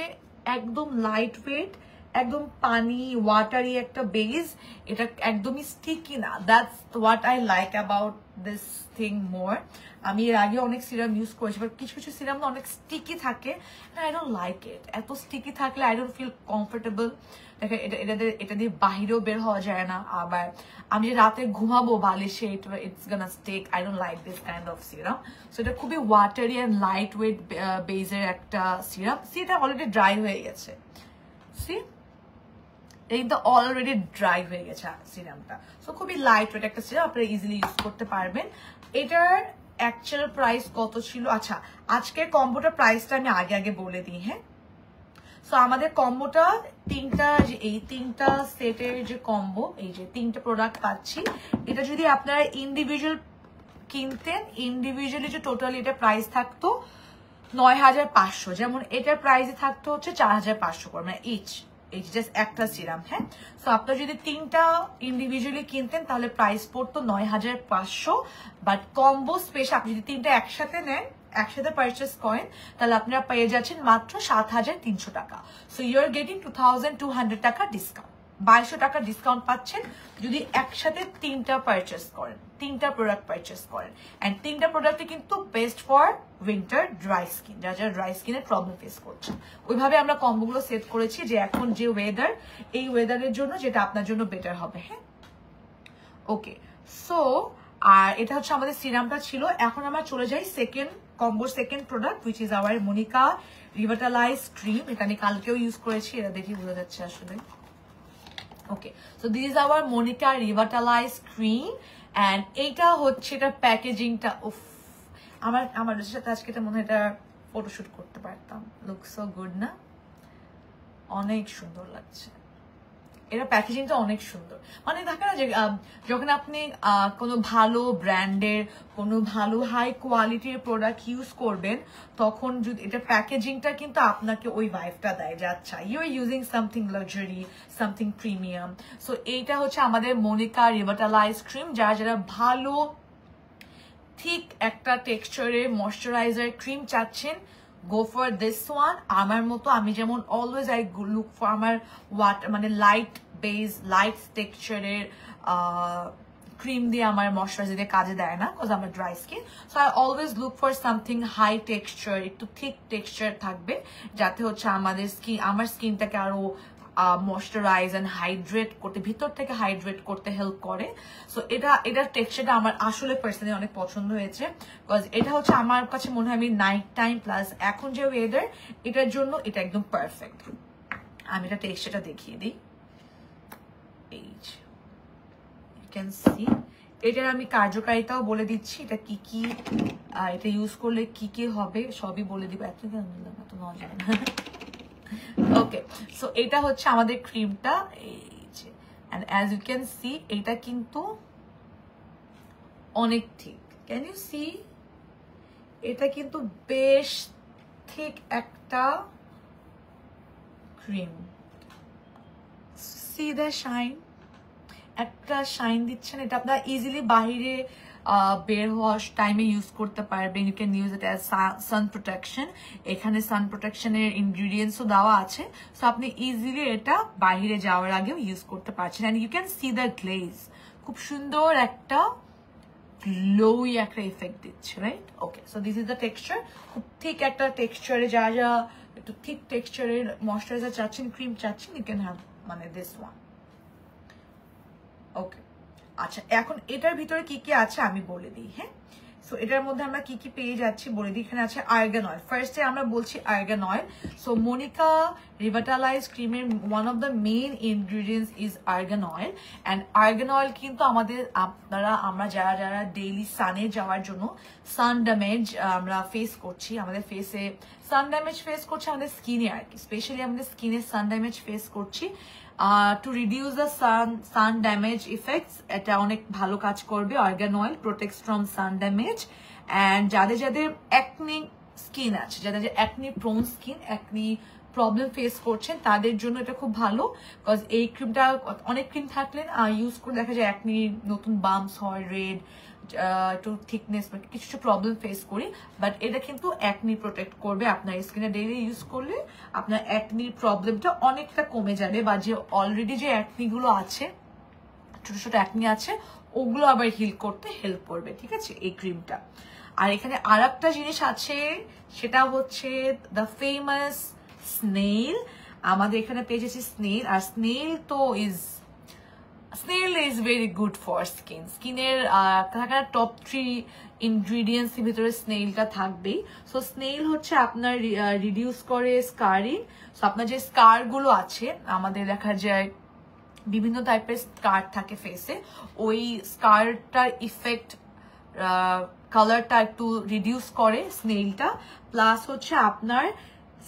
একদম লাইট ওয়েট একদম পানি ওয়াটারি একটা বেজ, এটা একদমই স্টিকি না। That's what I like about this thing more. আমি এর আগে অনেক সিরাম ইউজ করেছি, বাট কিছু কিছু সিরাম না অনেক স্টিকি থাকে, আই ডোন্ট লাইক ইট। এত স্টিকি থাকলে আই ডোন্ট ফিল কমফোর্টেবল। দেখেন এটা দিয়ে বাহিরেও বের হওয়া যায় না, আবার আমি যে রাতে ঘুমাবো বালিশে it's gonna stick. I don't like this kind of serum. So এটা খুবই ওয়াটারি অ্যান্ড লাইট ওয়েট বেজের একটা সিরাম। এটা অলরেডি ড্রাই হয়ে গেছে, সি এটা কিন্তু অলরেডি ড্রাই হয়ে গেছে সিরামটা। সো খুবই লাইট ওয়েট একটা সিরাম, আপনারা ইজিলি ইউজ করতে পারবেন। এটার অ্যাকচুয়াল প্রাইস কত ছিল? আচ্ছা, আজকের কম্বোটার প্রাইসটা আমি আগে বলে দিই। হ্যাঁ, সো আমাদের কম্বোটা এই তিনটা সেটের যে কম্বো, এই যে 3টা প্রোডাক্ট পাচ্ছি, এটা যদি আপনারা ইন্ডিভিজুয়াল কিনতেন, ইন্ডিভিজুয়ালি যে টোটালি এটা প্রাইস থাকতো 9500, যেমন এটার প্রাইসে থাকতো হচ্ছে 4500 করে, মানে ইচ এই জাস্ট একটা সিরাম। হ্যাঁ, সো আপনারা যদি 3টা ইন্ডিভিজুয়ালি কিনতেন তাহলে প্রাইস পড়তো 9500, বাট কম্বো স্পেশাল আপনি যদি 3টা একসাথে নেন, একসাথে পারচেস করেন, তাহলে আপনারা পেয়ে যাচ্ছেন মাত্র 7300 টাকা। সো ইউ আর গেটিং 2200 টাকা ডিসকাউন্ট, 2200 টাকা ডিসকাউন্ট পাচ্ছেন যদি একসাথে 3টা পারচেস করেন, 3টা প্রোডাক্ট পারচেস করেন। অ্যান্ড 3টা প্রোডাক্টই কিন্তু best for winter dry skin, যারা ড্রাই স্কিনের প্রবলেম ফেস করছেন। ওইভাবে আমরা কম্বোগুলো সেট করেছি যে এখন যে ওয়েদার, এই ওয়েদারের জন্য যেটা আপনার জন্য বেটার হবে। হ্যাঁ, ওকে। সো আর এটা হচ্ছে আমাদের সিরামটা ছিল। এখন আমরা চলে যাই কম্বোর second product, which is our Monica revitalize cream. এটা আমি কালকেও ইউজ করেছি, এটা দেখি বোঝা যাচ্ছে আসলে। Okay, so this is our Monica revitalize cream, and এইটা হচ্ছে এটা প্যাকেজিংটা, উফ আমার সাথে আজকে এটা মনে হয় এটা ফটোশুট করতে পারতাম। লুক সো গুড না, অনেক সুন্দর লাগছে। এটা প্যাকেজিংটা অনেক সুন্দর, মানে দেখেন না যে যখন আপনি কোনো ভালো ব্র্যান্ডের কোনো ভালো হাই কোয়ালিটির প্রোডাক্ট ইউজ করবেন, তখন যদি এটা প্যাকেজিংটা কিন্তু আপনাকে ওই ভাইবটা দেয় যে আচ্ছা you are using something luxury, something premium. So এইটা হচ্ছে আমাদের মনিকা রিভাটালাইজ ক্রিম। যারা ভালো ঠিক একটা টেক্সচারের ময়শ্চারাইজার ক্রিম চাচ্ছেন, গো ফর দিস ওয়ান। আমার মতো আমি যেমন অলওয়েজ আই লুক ফর আমার মানে লাইট বেস, লাইট টেক্সচারের ক্রিম দিয়ে আমার ময়শ্চারাইজার দিয়ে কাজে দেয় না, বিকজ আমার dry skin. So I always look for something high texture, একটু থিক টেক্সচার থাকবে, যাতে হচ্ছে আমার স্কিনটাকে আরো ময়শ্চারাইজ এন্ড হাইড্রেট করতে, ভিতর থেকে হাইড্রেট করতে হেল্প করে। সো এটার টেক্সচারটা আমার আসলে পার্সোনালি অনেক পছন্দ হয়েছে, বিকজ এটা হচ্ছে আমার কাছে মনে হয় আমি নাইট টাইম প্লাস এখন যে ওয়েদার, এটার জন্য এটা একদম পারফেক্ট। আমি এটা টেক্সচারটা দেখিয়ে দিই, এই ইউ ক্যান সি। এটার আমি কার্যকারিতাও বলে দিচ্ছি, এটা কি কি, এটা ইউজ করলে কি কি হবে সবই বলে দিব। এত নজর ওকে, সো এটা হচ্ছে আমাদের ক্রিমটা, এই যে, and as you can see এটা কিন্তু অনেক ঠিক। Can you see? এটা কিন্তু বেশ ঠিক একটা ক্রিম। সি দ্য শাইন, একটা শাইন দিচ্ছেন। এটা আপনারা ইজিলি বাহিরে বের হওয়ার টাইমে ইউজ করতে পারবেন। You can use it as sun protection. এখানে সান প্রোটেকশনের ইনগ্রিডিয়েন্টসও দেওয়া আছে, সো আপনি ইজিলি এটা বাহিরে যাওয়ার আগেও ইউজ করতে পারছেন। And you can see the glaze, খুব সুন্দর একটা গ্লোই একটা ইফেক্ট দিচ্ছে, right? Okay, so this is the texture. খুব ঠিক একটা টেক্সচারে, যা একটু ঠিক টেক্সচারের ময়শ্চারাইজার চাচ্ছেন, ক্রিম চাচ্ছেন, ইউ ক্যান হ্যাভ মানে দিস ওয়ান। ওকে, আচ্ছা, এখন এটার ভিতরে কি কি আছে আমি বলে দিই। হ্যাঁ, সো এটার মধ্যে আমরা কি কি পেয়ে যাচ্ছি বলে দিই। এখানে আছে আর্গান অয়েল। ফার্স্টে আমরা বলছি আর্গান অয়েল। সো মনিকা রিভাটালাইজ ক্রিমের one of the main ingredients is argan oil. And argan oil কিন্তু আমরা যারা ডেইলি সানে যাওয়ার জন্য সান ড্যামেজ আমরা ফেস করছি, আমাদের ফেসে সান ড্যামেজ ফেস করছি, আমাদের স্কিনে আর কি, স্পেশালি আমাদের স্কিনে সান ড্যামেজ ফেস করছি। To reduce the sun damage effects, এটা অনেক ভালো কাজ করবে। Argan oil protects from sun damage. And যাদের অ্যাকনি স্কিন আছে, যাদের acne prone skin, acne problem face করছেন, তাদের জন্য এটা খুব ভালো। বিকজ এই ক্রিমটা অনেক ক্রিম থাকলে ইউজ করে দেখা যায় অ্যাকনি নতুন বাম্পস হয়, রেড একটু থিকনেস বা কিছু প্রবলেম ফেস করি, বাট এটা কিন্তু অ্যাকনি প্রোটেক্ট করবে। আপনার স্কিনে ডেইলি ইউজ করলে আপনার অ্যাকনির প্রবলেমটা অনেকটা কমে যাবে, বা যে অলরেডি যে অ্যাকনিগুলো আছে, ছোট ছোট অ্যাকনি আছে, ওগুলো আবার হিল করতে হেল্প করবে, ঠিক আছে এই ক্রিমটা। আর এখানে আর একটা জিনিস আছে, সেটা হচ্ছে দ্য ফেমাস স্নেইল। আমাদের এখানে পেয়ে যাচ্ছি স্নেইল, আর snail is very good for স্কিনের টপ 3 ইনগ্রিডিয়েন্টস এর ভিতরে স্নেইলটা থাকবেই। সো স্নেইল হচ্ছে আপনার রিডিউস করে স্কারিং। সো আপনার যে স্কার গুলো আছে, আমাদের দেখা যায় বিভিন্ন টাইপের স্কার থাকে ফেসে, ওই স্কারটার ইফেক্ট কালারটা একটু রিডিউস করে স্নেইলটা। প্লাস হচ্ছে আপনার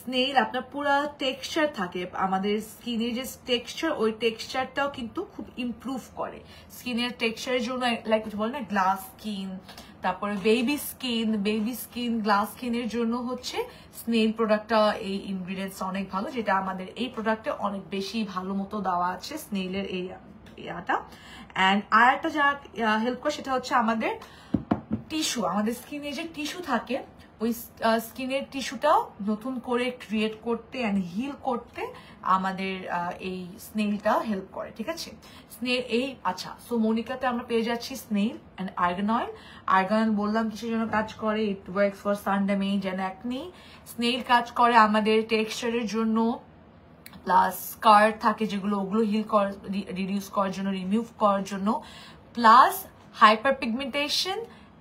স্নেইল আপনার পুরো টেক্সচার থাকে, আমাদের স্কিনের যে টেক্সচার, ওই টেক্সচারটাও কিন্তু খুব ইমপ্রুভ করে স্কিনের টেক্সচারের জন্য। লাইক বলে না গ্লাস স্কিন, তারপরে বেবি স্কিন গ্লাস স্কিনের জন্য হচ্ছে স্নেইল প্রোডাক্টটা, এই ইনগ্রিডিয়েন্টস অনেক ভালো, যেটা আমাদের এই প্রোডাক্টে অনেক বেশি ভালো মতো দেওয়া আছে স্নেইলের এই ইয়াটা। অ্যান্ড আর একটা যা হেল্প করে সেটা হচ্ছে আমাদের টিস্যু, আমাদের স্কিনে যে টিস্যু থাকে, ওই স্কিনের টিস্যুটাও নতুন করে ক্রিয়েট করতে অ্যান্ড হিল করতে আমাদের এই স্নেইলটা হেল্প করে, ঠিক আছে। স্নেইল এই আচ্ছা, সো মনিকাতে আমরা পেয়ে যাচ্ছি snail and argan oil. Argan oil বললাম কিসের জন্য কাজ করে, it works for sun damage and acne. Snail কাজ করে আমাদের টেক্সচারের জন্য, প্লাস স্কার থাকে যেগুলো, ওগুলো হিল রিডিউস করার জন্য, রিমুভ করার জন্য, প্লাস হাইপার পিগমেন্টেশন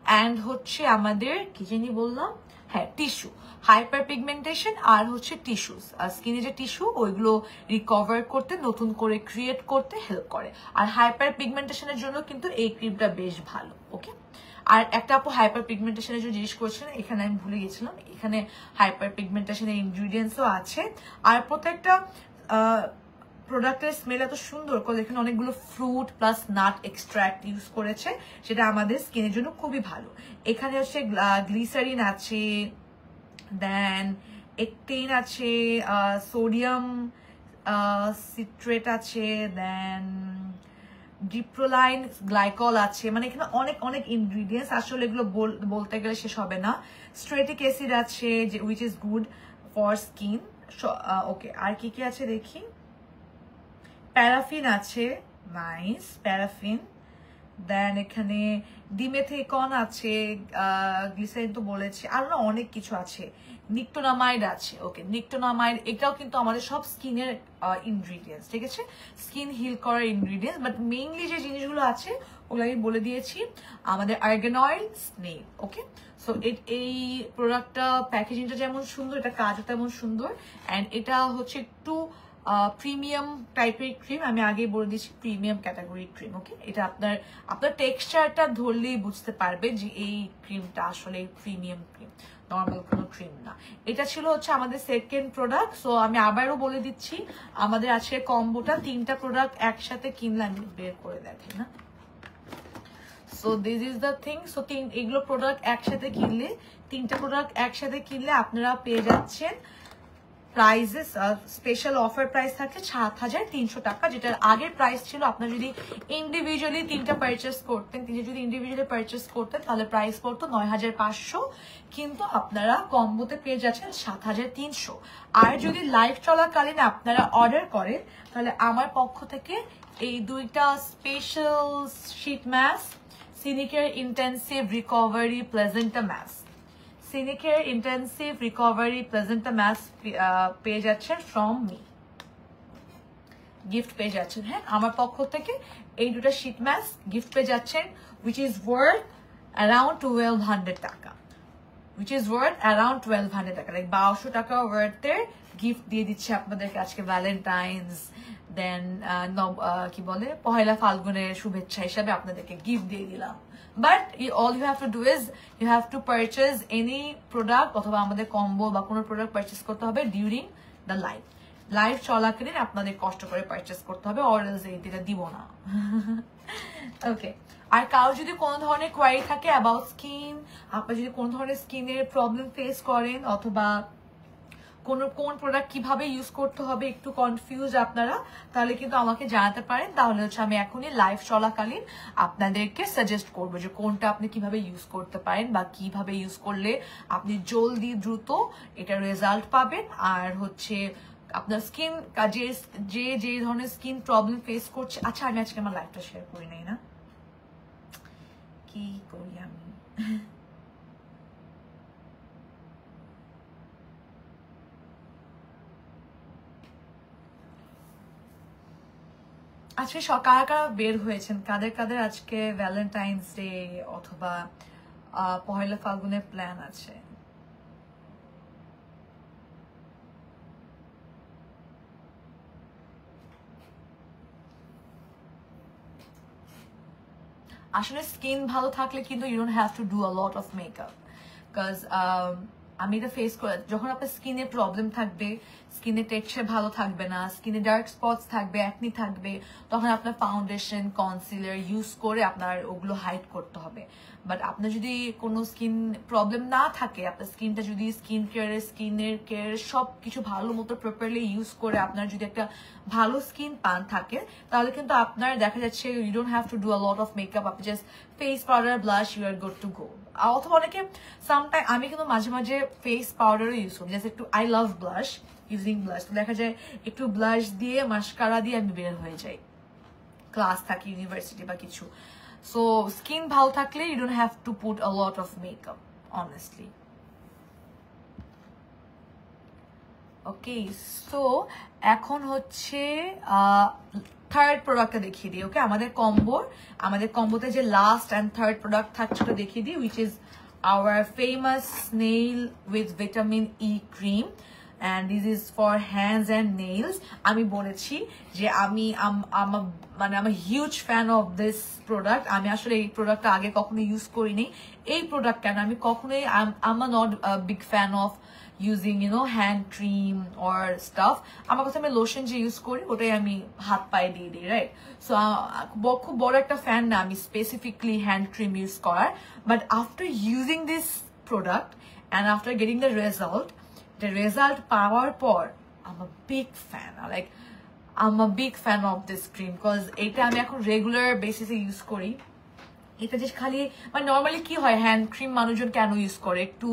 অ্যান্ড হচ্ছে আমাদের কি জানি বললাম, হ্যাঁ টিস্যু, হাইপার পিগমেন্টেশন আর হচ্ছে টিস্যুস, স্কিনে যে টিস্যু ওইগুলো রিকভার করতে, নতুন করে ক্রিয়েট করতে হেল্প করে। আর হাইপার পিগমেন্টেশনের জন্য কিন্তু এই ক্রিমটা বেশ ভালো, ওকে। আর একটা আপু হাইপার পিগমেন্টেশনের জন্য জিজ্ঞেস করছিলেন, এখানে আমি ভুলে গেছিলাম, এখানে হাইপার পিগমেন্টেশনের ইনগ্রিডিয়েন্টসও আছে। আর প্রত্যেকটা প্রোডাক্টের স্মেল এত সুন্দর করে, এখানে অনেকগুলো fruit plus nut extract use করেছে, যেটা আমাদের স্কিনের জন্য খুবই ভালো। এখানে হচ্ছে গ্লিসারিন আছে, দেন একটেইন আছে, সোডিয়াম সিট্রেট আছে, দেন ডিপ্রোলাইন গ্লাইকল আছে, মানে এখানে অনেক অনেক ইনগ্রিডিয়েন্টস, আসলে এগুলো বলতে গেলে শেষ হবে না। স্ট্রেটিক অ্যাসিড আছে, যে which is good for skin, okay. আর কি কি আছে দেখি, প্যারাফিন আছে, নাইস প্যারাফিন। দেন এখানে ডিমেথিকন আছে, গ্লিসারিন তো বলেছি, আর না অনেক কিছু আছে, নিকটোনামাইড আছে, ওকে নিকটোনামাইড, এটাও কিন্তু আমাদের সব স্কিনের ইনগ্রিডিয়েন্টস, ঠিক আছে, স্কিন হিল করার ইনগ্রিডিয়েন্টস। বাট মেইনলি যে জিনিসগুলো আছে ওগুলো আমি বলে দিয়েছি, আমাদের আর্গান অয়েল, স্নেইল, ওকে। সো এই প্রোডাক্টটা প্যাকেজিংটা যেমন সুন্দর, এটা কাজও তেমন সুন্দর, অ্যান্ড এটা হচ্ছে একটু প্রিমিয়াম টাইপের ক্রিম, আমি আগেই বলে দিচ্ছি প্রিমিয়াম ক্যাটাগরি ক্রিম, ওকে। এটা আপনার টেক্সচারটা ধরলেই বুঝতে পারবে যে এই ক্রিমটা আসলে প্রিমিয়াম ক্রিম, নর্মাল কোনো ক্রিম না। এটা ছিল হচ্ছে আমাদের সেকেন্ড প্রোডাক্ট। সো আমি আবারও বলে দিচ্ছি, আমাদের আজকে কম্বোটা 3টা প্রোডাক্ট একসাথে কিনলে, আমি বের করে দেখি না, so this is the thing. So এগুলো প্রোডাক্ট একসাথে কিনলে, 3টা প্রোডাক্ট একসাথে কিনলে আপনারা পেয়ে যাচ্ছেন প্রাইসেস, স্পেশাল অফার প্রাইস থাকে ৭,৩০০ টাকা, যেটার আগের প্রাইস ছিল, আপনার যদি ইন্ডিভিজুয়ালি 3টা পারচেস করতেন, যদি ইন্ডিভিজুয়ালি পারচেস করতেন তাহলে প্রাইস পড়তো ৯,৫০০, কিন্তু আপনারা কম্বোতে পেয়ে যাচ্ছেন ৭,৩০০। আর যদি লাইভ চলাকালীন আপনারা অর্ডার করেন, তাহলে আমার পক্ষ থেকে এই 2টা special sheet mask, Sinicare intensive recovery placenta mask, Sinicare intensive recovery placenta mask পেয়ে যাচ্ছেন ফ্রম মি, গিফট পেয়ে যাচ্ছেন, হ্যাঁ আমার পক্ষ থেকে এই 2টা শীট মাস্ক গিফট পেয়ে যাচ্ছেন, which is worth around 1200 টাকা, which is worth around 1200 টাকা, লাইক 1200 টাকা ওয়ার্থের গিফট দিয়ে দিচ্ছে আপনাদেরকে আজকে ভ্যালেন্টাইন্স, দেন কি বলে পহেলা ফাল্গুনের শুভেচ্ছা হিসাবে আপনাদেরকে গিফট দিয়ে দিলাম। But all you have to do is you have to purchase any product, অথবা আমাদের কম্বো বা কোনো প্রোডাক্ট পারচেস করতে হবে ডিউরিং দ্য লাইভ চলাকালীন আপনাদের কষ্ট করে পারচেস করতে হবে, or else এটা দিব না, ওকে। আর কারো যদি কোনো ধরনের কোয়ারি থাকে অ্যাবাউট স্কিন, আপনার যদি কোনো ধরনের স্কিনের প্রবলেম ফেস করেন, অথবা কোন প্রোডাক্ট কিভাবে ইউজ করতে হবে একটু কনফিউজ আপনারা, তাহলে কিন্তু আমাকে জানাতে পারেন। তাহলে হচ্ছে আমি এখনই লাইভ চলাকালীন আপনাদেরকে সাজেস্ট করবো যে কোনটা আপনি কিভাবে ইউজ করতে পারেন বা কিভাবে ইউজ করলে আপনি জলদি দ্রুত এটা রেজাল্ট পাবেন। আর হচ্ছে আপনার স্কিন যে যে ধরনের স্কিন প্রবলেম ফেস করছে। আচ্ছা, আমি আজকে আমার লাইফটা শেয়ার করি নাই না, কি করি আমি? আজকে কারা কারা বের হয়েছেন, কাদের কাদের আজকে ভ্যালেন্টাইন্স ডে অথবা পহেলা ফাল্গুনের প্ল্যান আছে? আসলে স্কিন ভালো থাকলে কিন্তু you don't have to do a lot of makeup, because আমি এটা ফেস করে, যখন আপনার স্কিনে প্রবলেম থাকবে, স্কিনের টেক্সচার ভালো থাকবে না, স্কিনে ডার্ক স্পটস থাকবে, অ্যাকনি থাকবে, তখন আপনার ফাউন্ডেশন কনসিলার ইউজ করে আপনার ওগুলো হাইড করতে হবে। বাট আপনার যদি কোনো স্কিন প্রবলেম না থাকে, আপনার স্কিনটা যদি স্কিনের কেয়ারের সব কিছু ভালো মতো প্রপারলি ইউজ করে আপনার যদি একটা ভালো স্কিন পান থাকে, তাহলে কিন্তু আপনার দেখা যাচ্ছে you don't have to do a lot of makeup, আপনি just face powder blush you are good to go. অথবা অনেকে সামটাইম, আমি কিন্তু মাঝে মাঝে ফেস পাউডারও ইউজ করি, জাস্ট একটু I love blush, using blush, তো দেখা যায় একটু ব্লাশ দিয়ে মাস্কারা দিয়ে আমি বের হয়ে যাই, ক্লাস থাকে ইউনিভার্সিটি বা কিছু। সো স্কিন ভালো থাকলে you don't have to put a lot of makeup honestly. Okay, so এখন হচ্ছে থার্ড প্রোডাক্টটা দেখিয়ে দিই। ওকে, আমাদের কম্বোতে যে লাস্ট অ্যান্ড থার্ড প্রোডাক্ট থাকছে ওটা দেখিয়ে দিই, which is hour famous snail with vitamin E cream, and this is for hands and nails. আমি বলেছি যে আমি huge fan of this product. আমি আসলে এই প্রোডাক্টটা আগে কখনো ইউজ করিনি। এই প্রোডাক্ট কেন আমি কখনোই I'm not big fan of using hand cream or stuff. আমার কাছে আমি লোশন যে ইউজ করি ওটাই আমি হাত পায়ে দিয়ে দিই, রাইট? সো খুব বড় একটা ফ্যান না আমি স্পেসিফিকলি হ্যান্ড ক্রিম ইউজ করার, but after using this product and after getting the result পাওয়ার পর I'm a big fan of this cream, because এটা আমি এখন রেগুলার বেসিসে ইউজ করি। এটা যে খালি মানে নর্মালি কি হয়, হ্যান্ড ক্রিম মানুষজন কেন ইউজ করে? একটু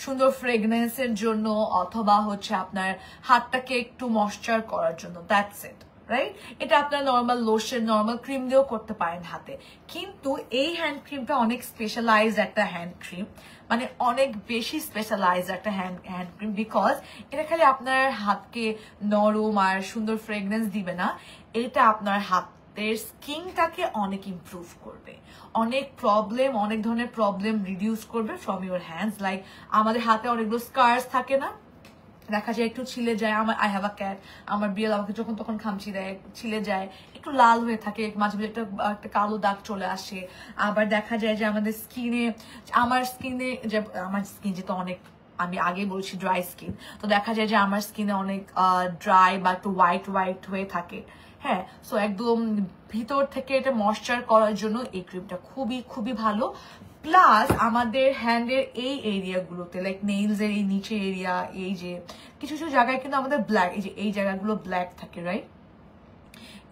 সুন্দর ফ্রেগনেন্সের জন্য, অথবা হচ্ছে আপনার হাতটাকে একটু ময়শ্চার করার জন্য, দ্যাটস ইট, রাইট? এটা আপনার নর্মাল লোশন, নর্মাল ক্রিম দিয়েও করতে পারেন হাতে। কিন্তু এই হ্যান্ড ক্রিমটা অনেক স্পেশালাইজড একটা হ্যান্ড ক্রিম, মানে অনেক বেশি স্পেশালাইজড একটা হ্যান্ড ক্রিম, বিকজ এটা খালি আপনার হাতকে নরম আর সুন্দর ফ্রেগনেন্স দিবে না, এটা আপনার হাতের স্কিনটাকে অনেক ইমপ্রুভ করবে, অনেক ধরনের প্রবলেম রিডিউস করবে ফ্রম ইউর হ্যান্ডস। লাইক আমাদের হাতে অনেকগুলো স্কার্স থাকে না, দেখা যায় একটু ছিলে যায়, আই হ্যাভ আ ক্যাট, আমার বিড়াল আমাকে যখন তখন খামচি দেয়, ছিলে যায়, একটু লাল হয়ে থাকে, মাঝে মাঝে একটা কালো দাগ চলে আসে। আবার দেখা যায় যে আমাদের আমার স্কিন যেহেতু অনেক, আমি আগে বলছি ড্রাই স্কিন, তো দেখা যায় যে আমার স্কিনে অনেক ড্রাই বা একটু হোয়াইট হয়ে থাকে। হ্যাঁ, সো একদম ভিতর থেকে এটা ময়শ্চার করার জন্য এই ক্রিমটা খুবই ভালো। প্লাস আমাদের হ্যান্ডের এই এরিয়াগুলোতে, লাইক নেইলস এর এই নিচে এরিয়া, এই যে কিছু জায়গায় কিন্তু আমাদের ব্ল্যাক, এই যে এই জায়গাগুলো ব্ল্যাক থাকে, রাইট?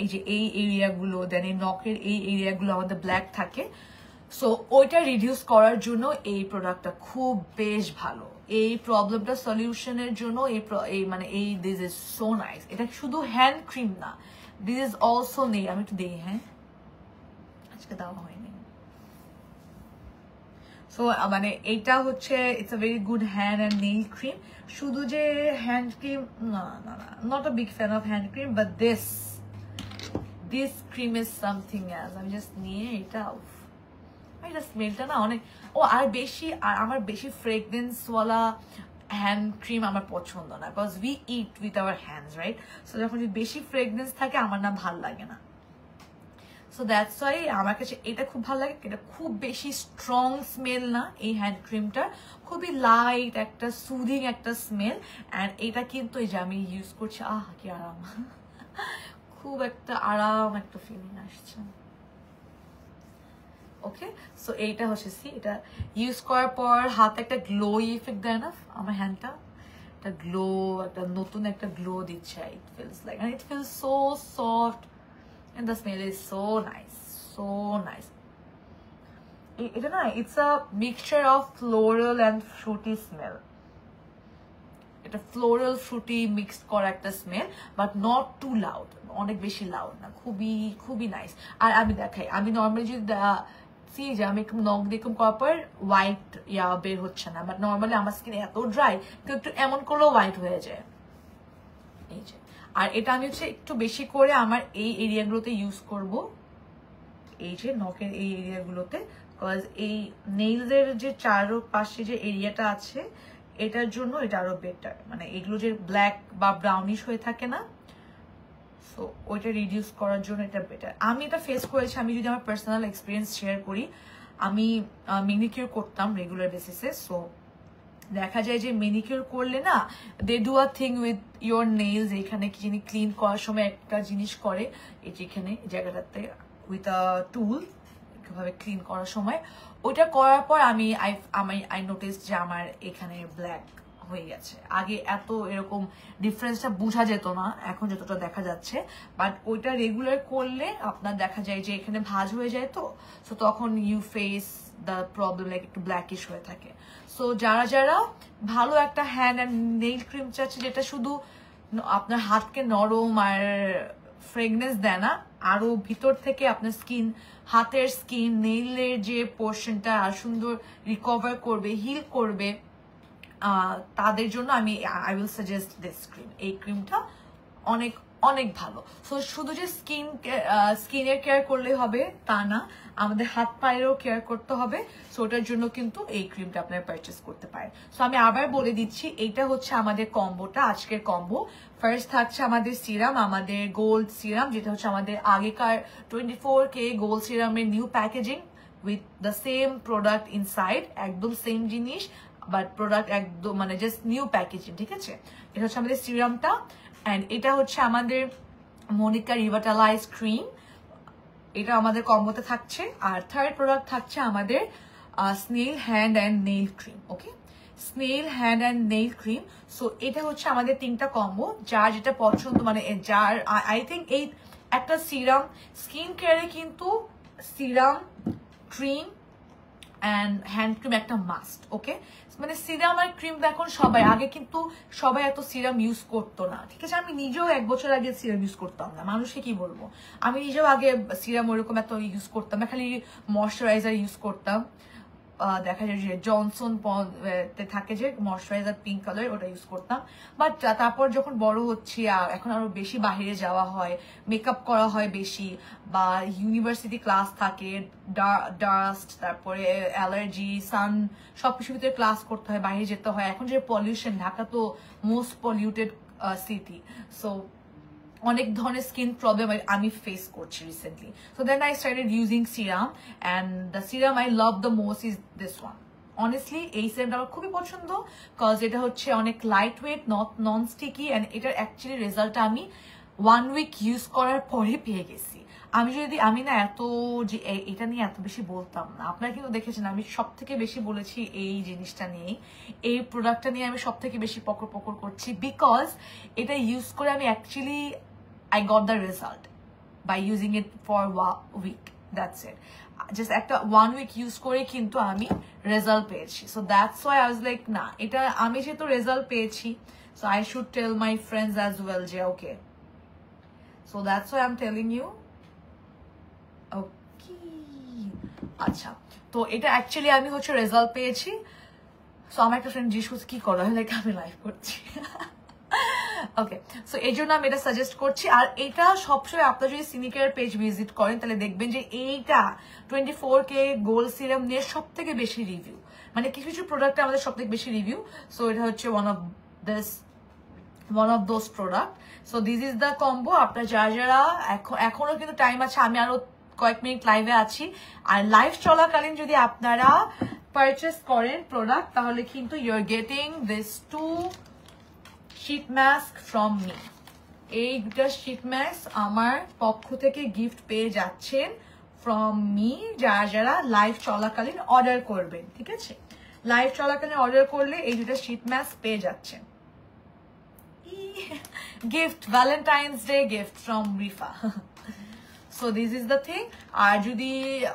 এই যে এই এরিয়াগুলো, দেন এই নখের এই এরিয়াগুলো আমাদের ব্ল্যাক থাকে। সো ওইটা রিডিউস করার জন্য এই প্রোডাক্টটা খুব বেশ ভালো। এই প্রবলেমটা সলিউশনের জন্য দিস ইজ সো নাইস। এটা শুধু হ্যান্ড ক্রিম না, দিস ইজ অলসো নেই, আমি একটু দিই, হ্যাঁ আজকে দেওয়া হয়নি। সো মানে এইটা হচ্ছে it's a very good hand and nail cream. শুধু যে হ্যান্ড ক্রিম না, not a big fan of hand cream, but this cream is something else. আমি জাস্ট নিয়ে এটা স্মেলটা না অনেক, আমার বেশি ফ্রেগরেন্সওয়ালা হ্যান্ড ক্রিম আমার পছন্দ না, because we it with our hands, right? So যখন বেশি ফ্রেগরেন্স থাকে আমার না ভাল লাগে না। সো দ্যাটস ওয়াই আমার কাছে এটা খুব ভালো লাগে। এটা খুব বেশি স্ট্রং স্মেল না এই হ্যান্ড ক্রিমটা, খুবই লাইট একটা সুদিং একটা স্মেল। অ্যান্ড এটা কিন্তু এই যে আমি ইউজ করছি, কি আরাম, খুব একটা আরাম একটা ফিলিং আসছে। ওকে, সো এইটা হচ্ছে এটা ইউজ করার পর হাতে একটা গ্লো ইফেক্ট দেয় না আমার হ্যান্ডটা, একটা গ্লো, একটা নতুন একটা গ্লো দিচ্ছে। It feels like, and it feels so soft and the smell is so nice, so nice. এটা না, it's a mixture of floral and fruity smell. এটা ফ্লোরাল ফ্রুটি মিক্সড করা একটা smell, but not too loud, অনেক বেশি loud না, খুবই খুবই নাইস। আর আমি দেখাই, আমি নর্মালি যদি সি যে আমি একটু নখ দিয়ে করার পর হোয়াইট বের হচ্ছে না, বাট নর্মালি আমার স্কিন এত ড্রাই, কেউ একটু এমন করলেও হোয়াইট হয়ে যায়। এই যে, আর এটা আমি হচ্ছে একটু বেশি করে আমার এই এরিয়াগুলোতে ইউজ করব, এই যে নখের এই এরিয়াগুলোতে, বিকজ এই নেইলসের যে চারপাশে যে এরিয়াটা আছে এটার জন্য এটা আরো বেটার, মানে এগুলো যে ব্ল্যাক বা ব্রাউনিশ হয়ে থাকে না, সো ওইটা রিডিউস করার জন্য এটা বেটার। আমি এটা ফেস করেছি, আমি যদি আমার পার্সোনাল এক্সপিরিয়েন্স শেয়ার করি, আমি ম্যানিকিউর করতাম রেগুলার বেসিসে। সো দেখা যায় যে ম্যানিকিউর করলে না, they do a thing with your nails, এখানে কি যিনি ক্লিন করার সময় একটা জিনিস করে, এই যেখানে জায়গাটাতে উইথ আ টুল ভাবে ক্লিন করার সময়, ওইটা করার পর আই নোটিস যে আমার এখানে ব্ল্যাক হয়ে গেছে। আগে এত এরকম ডিফারেন্সটা বোঝা যেত না, এখন যতটা দেখা যাচ্ছে। বাট ওইটা রেগুলার করলে আপনার দেখা যায় যে এখানে ভাঁজ হয়ে যায়, তো সো তখন you face the problem, like একটু ব্ল্যাকিশ হয়ে থাকে। সো যারা যারা ভালো একটা হ্যান্ড অ্যান্ড নেইল ক্রিম চাচ্ছে, যেটা শুধু আপনার হাতকে নরম আর ফ্রেগনেন্স দেয় না, আরো ভিতর থেকে আপনার স্কিন, হাতের স্কিন, নেইলের যে পোর্শনটা আর সুন্দর রিকভার করবে, হিল করবে, তাদের জন্য আমি I will suggest this cream. এই ক্রিমটা অনেক অনেক ভালো। সো শুধু যে স্কিনের কেয়ার করলে হবে তা না, আমাদের হাত পায়েরও কেয়ার করতে হবে। সো ওটার জন্য কিন্তু এই ক্রিমটা আপনারা পারচেস করতে পারেন। সো আমি আবার বলে দিচ্ছি, এইটা হচ্ছে আমাদের কম্বোটা, আজকের কম্বো। ফার্স্ট থাকছে আমাদের সিরাম, আমাদের গোল্ড সিরাম, যেটা হচ্ছে আমাদের আগেকার 24K গোল্ড সিরামের new packaging with the same product inside, একদম সেম জিনিস, বাট প্রোডাক্ট একদম মানে জাস্ট নিউ প্যাকেজিং, ঠিক আছে? এটা হচ্ছে আমাদের সিরামটা। অ্যান্ড এটা হচ্ছে আমাদের মনিকা রিভাটালাইজ ক্রিম, এটা আমাদের কম্বোতে থাকছে। আর থার্ড প্রোডাক্ট থাকছে আমাদের snail hand and nail cream. Okay, snail hand and nail cream. So এটা হচ্ছে আমাদের তিনটা কম্বো, যার যেটা পছন্দ, মানে যার আই থিঙ্ক এই একটা সিরাম স্কিন কেয়ারে কিন্তু serum, cream and hand cream একটা মাস্ট। ওকে, মানে সিরাম আর ক্রিম এখন সবাই, আগে কিন্তু সবাই এত সিরাম ইউজ করতো না, ঠিক আছে? আমি নিজেও 1 বছর আগে সিরাম ইউজ করতাম না, মানুষকে কি বলবো, আমি নিজেও আগে সিরাম ওরকম এত ইউজ করতাম না, খালি ময়শ্চারাইজার ইউজ করতাম। দেখা যায় যে জনসন থাকে যে ময়শ্চারাইজার পিঙ্ক কালার, ওটা ইউজ করতাম। বাট তারপর যখন বড় হচ্ছি, এখন আরো বেশি বাহিরে যাওয়া হয়, মেকআপ করা হয় বেশি, বা ইউনিভার্সিটি ক্লাস থাকে, ডাস্ট, তারপরে অ্যালার্জি, সান, সবকিছু ভিতরে ক্লাস করতে হয়, বাইরে যেতে হয়। এখন যে পলিউশন, ঢাকা তো মোস্ট পলিউটেড সিটি, সো অনেক ধরনের স্কিন প্রবলেম আমি ফেস করছি recently. So then I started using serum, and the serum I love the most is this one. Honestly এই সিরামটা আমার খুবই পছন্দ, কজ এটা হচ্ছে অনেক light weight, non sticky, and এটার অ্যাকচুয়ালি রেজাল্টটা আমি 1 উইক ইউজ করার পরে পেয়ে গেছি। আমি না এত যে এটা নিয়ে এত বেশি বলতাম না, আপনারা কিন্তু দেখেছেন আমি সব থেকে বেশি বলেছি এই জিনিসটা নিয়ে, এই প্রোডাক্টটা নিয়ে আমি সব থেকে বেশি পকর করছি, বিকজ এটা ইউজ করে আমি actually I got the result by using it for a week. That's it. Just একটা 1 week use করে কিন্তু আমি রেজাল্ট পেয়েছি। So that's why I was like, না, এটা আমি যেহেতু রেজাল্ট পেয়েছি, so I should tell my friends as well যে okay. So that's why I'm telling you. Okay. আচ্ছা, তো এটা অ্যাকচুয়ালি আমি হচ্ছে রেজাল্ট পেয়েছি। সো আমার একটা ফ্রেন্ড জিজ্ঞেস করছে কি করো, লাইক আমি লাইভ করছি। ওকে, সো এই জন্য আমি এটা সাজেস্ট করছি। আর এটা সবসময় আপনারা যদি সিনিকেয়ার পেজ ভিজিট করেন, তাহলে দেখবেন যে এইটা 24K গোল্ড সিরাম নিয়ে সব থেকে বেশি রিভিউ, মানে কিছু কিছু প্রোডাক্ট আমাদের সব থেকে বেশি রিভিউ। সো এটা হচ্ছে one of those product. So this is the combo. আপনারা যারা এখনো কিন্তু টাইম আছে, আমি আরো কয়েক মিনিট লাইভে আছি। আর লাইভ চলাকালীন যদি আপনারা পারচেস করেন প্রোডাক্ট, তাহলে কিন্তু you are getting this 2 sheet mask from me. এই দুটা শীট মাস্ক আমার পক্ষ থেকে গিফট পেয়ে যাচ্ছেন ফ্রম মি, যারা লাইভ চলাকালীন অর্ডার করবেন, ঠিক আছে? লাইভ চলাকালীন অর্ডার করলে এই দুটা শীট মাস্ক পেয়ে যাচ্ছেন। gift, Valentine's Day gift from Rifa. So this is the thing. আর যদি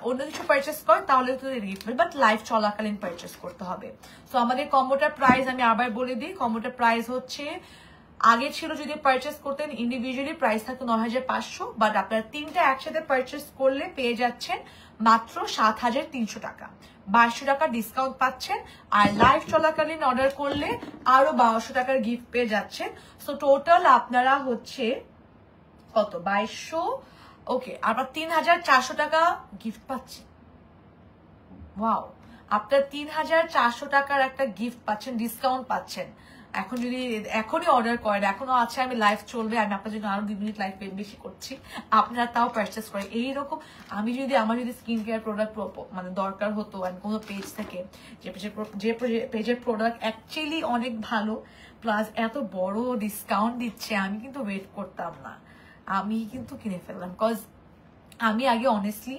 অন্য কিছু পারচেস করে তাহলে তো গিফট, বাট লাইভ চলাকালীন পারচেস করতে হবে। সো আমাদের কম্বোটার প্রাইস আমি আবার বলে দিই, কম্বোটার প্রাইস হচ্ছে আগে ছিল যদি পারচেস করতেন ইন্ডিভিজুয়ালি প্রাইস থাকতো ৯৫০০, বাট আপনারা তিনটা একসাথে পারচেস করলে পেয়ে যাচ্ছেন মাত্র ৭৩০০ টাকা, ২২০০ টাকা ডিসকাউন্ট পাচ্ছেন। আর লাইভ চলাকালীন অর্ডার করলে আরো ১২০০ টাকার গিফট পেয়ে যাচ্ছেন। সো টোটাল আপনারা হচ্ছে কত ২২০০, ওকে, আপনার ৩৪০০ টাকা গিফট পাচ্ছেন। ওয়াও, আপনার ৩৪০০ টাকার একটা গিফট পাচ্ছেন, ডিসকাউন্ট পাচ্ছেন। এখন যদি এখনই অর্ডার করেন, এখনো আছে, আমি লাইভ চলবে, আমি আপনার জন্য আরো 2 মিনিট লাইভ বেশি করছি, আপনারা তাও পারচেস করেন। এইরকম আমার যদি স্কিন কেয়ার প্রোডাক্ট মানে দরকার হতো কোনো পেজ থেকে, যে পেজের প্রোডাক্ট অ্যাকচুয়ালি অনেক ভালো প্লাস এত বড় ডিসকাউন্ট দিচ্ছে, আমি কিন্তু ওয়েট করতাম না, আমি কিন্তু কিনে ফেললাম। বিকজ আমি আগে অনেস্টলি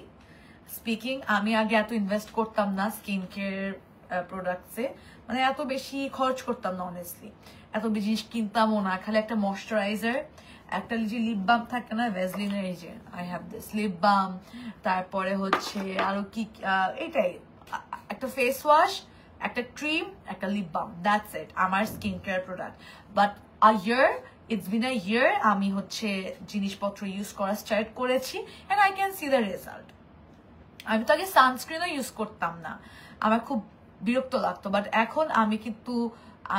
স্পিকিং আমি আগে এত ইনভেস্ট করতাম না স্কিন কেয়ার প্রোডাক্টসে, মানে এত বেশি খরচ করতাম না অনেস্টলি, এত বেশি কিনতামও না। খালি একটা ময়শ্চারাইজার, একটা যে লিপ বাম থাকে না ভ্যাসলিনের, এই যে I have this lip balm, তারপরে হচ্ছে আরো কি এটাই, একটা ফেস ওয়াশ, একটা ক্রিম, একটা লিপ বাম, দ্যাটস ইট আমার skin care product. But it's been a year আমি হচ্ছে জিনিসপত্র ইউজ করা স্টার্ট করেছি and I can see the result. আমি তো আগে সানস্ক্রিনও ইউজ করতাম না, আমার খুব বিরক্ত লাগতো, বাট এখন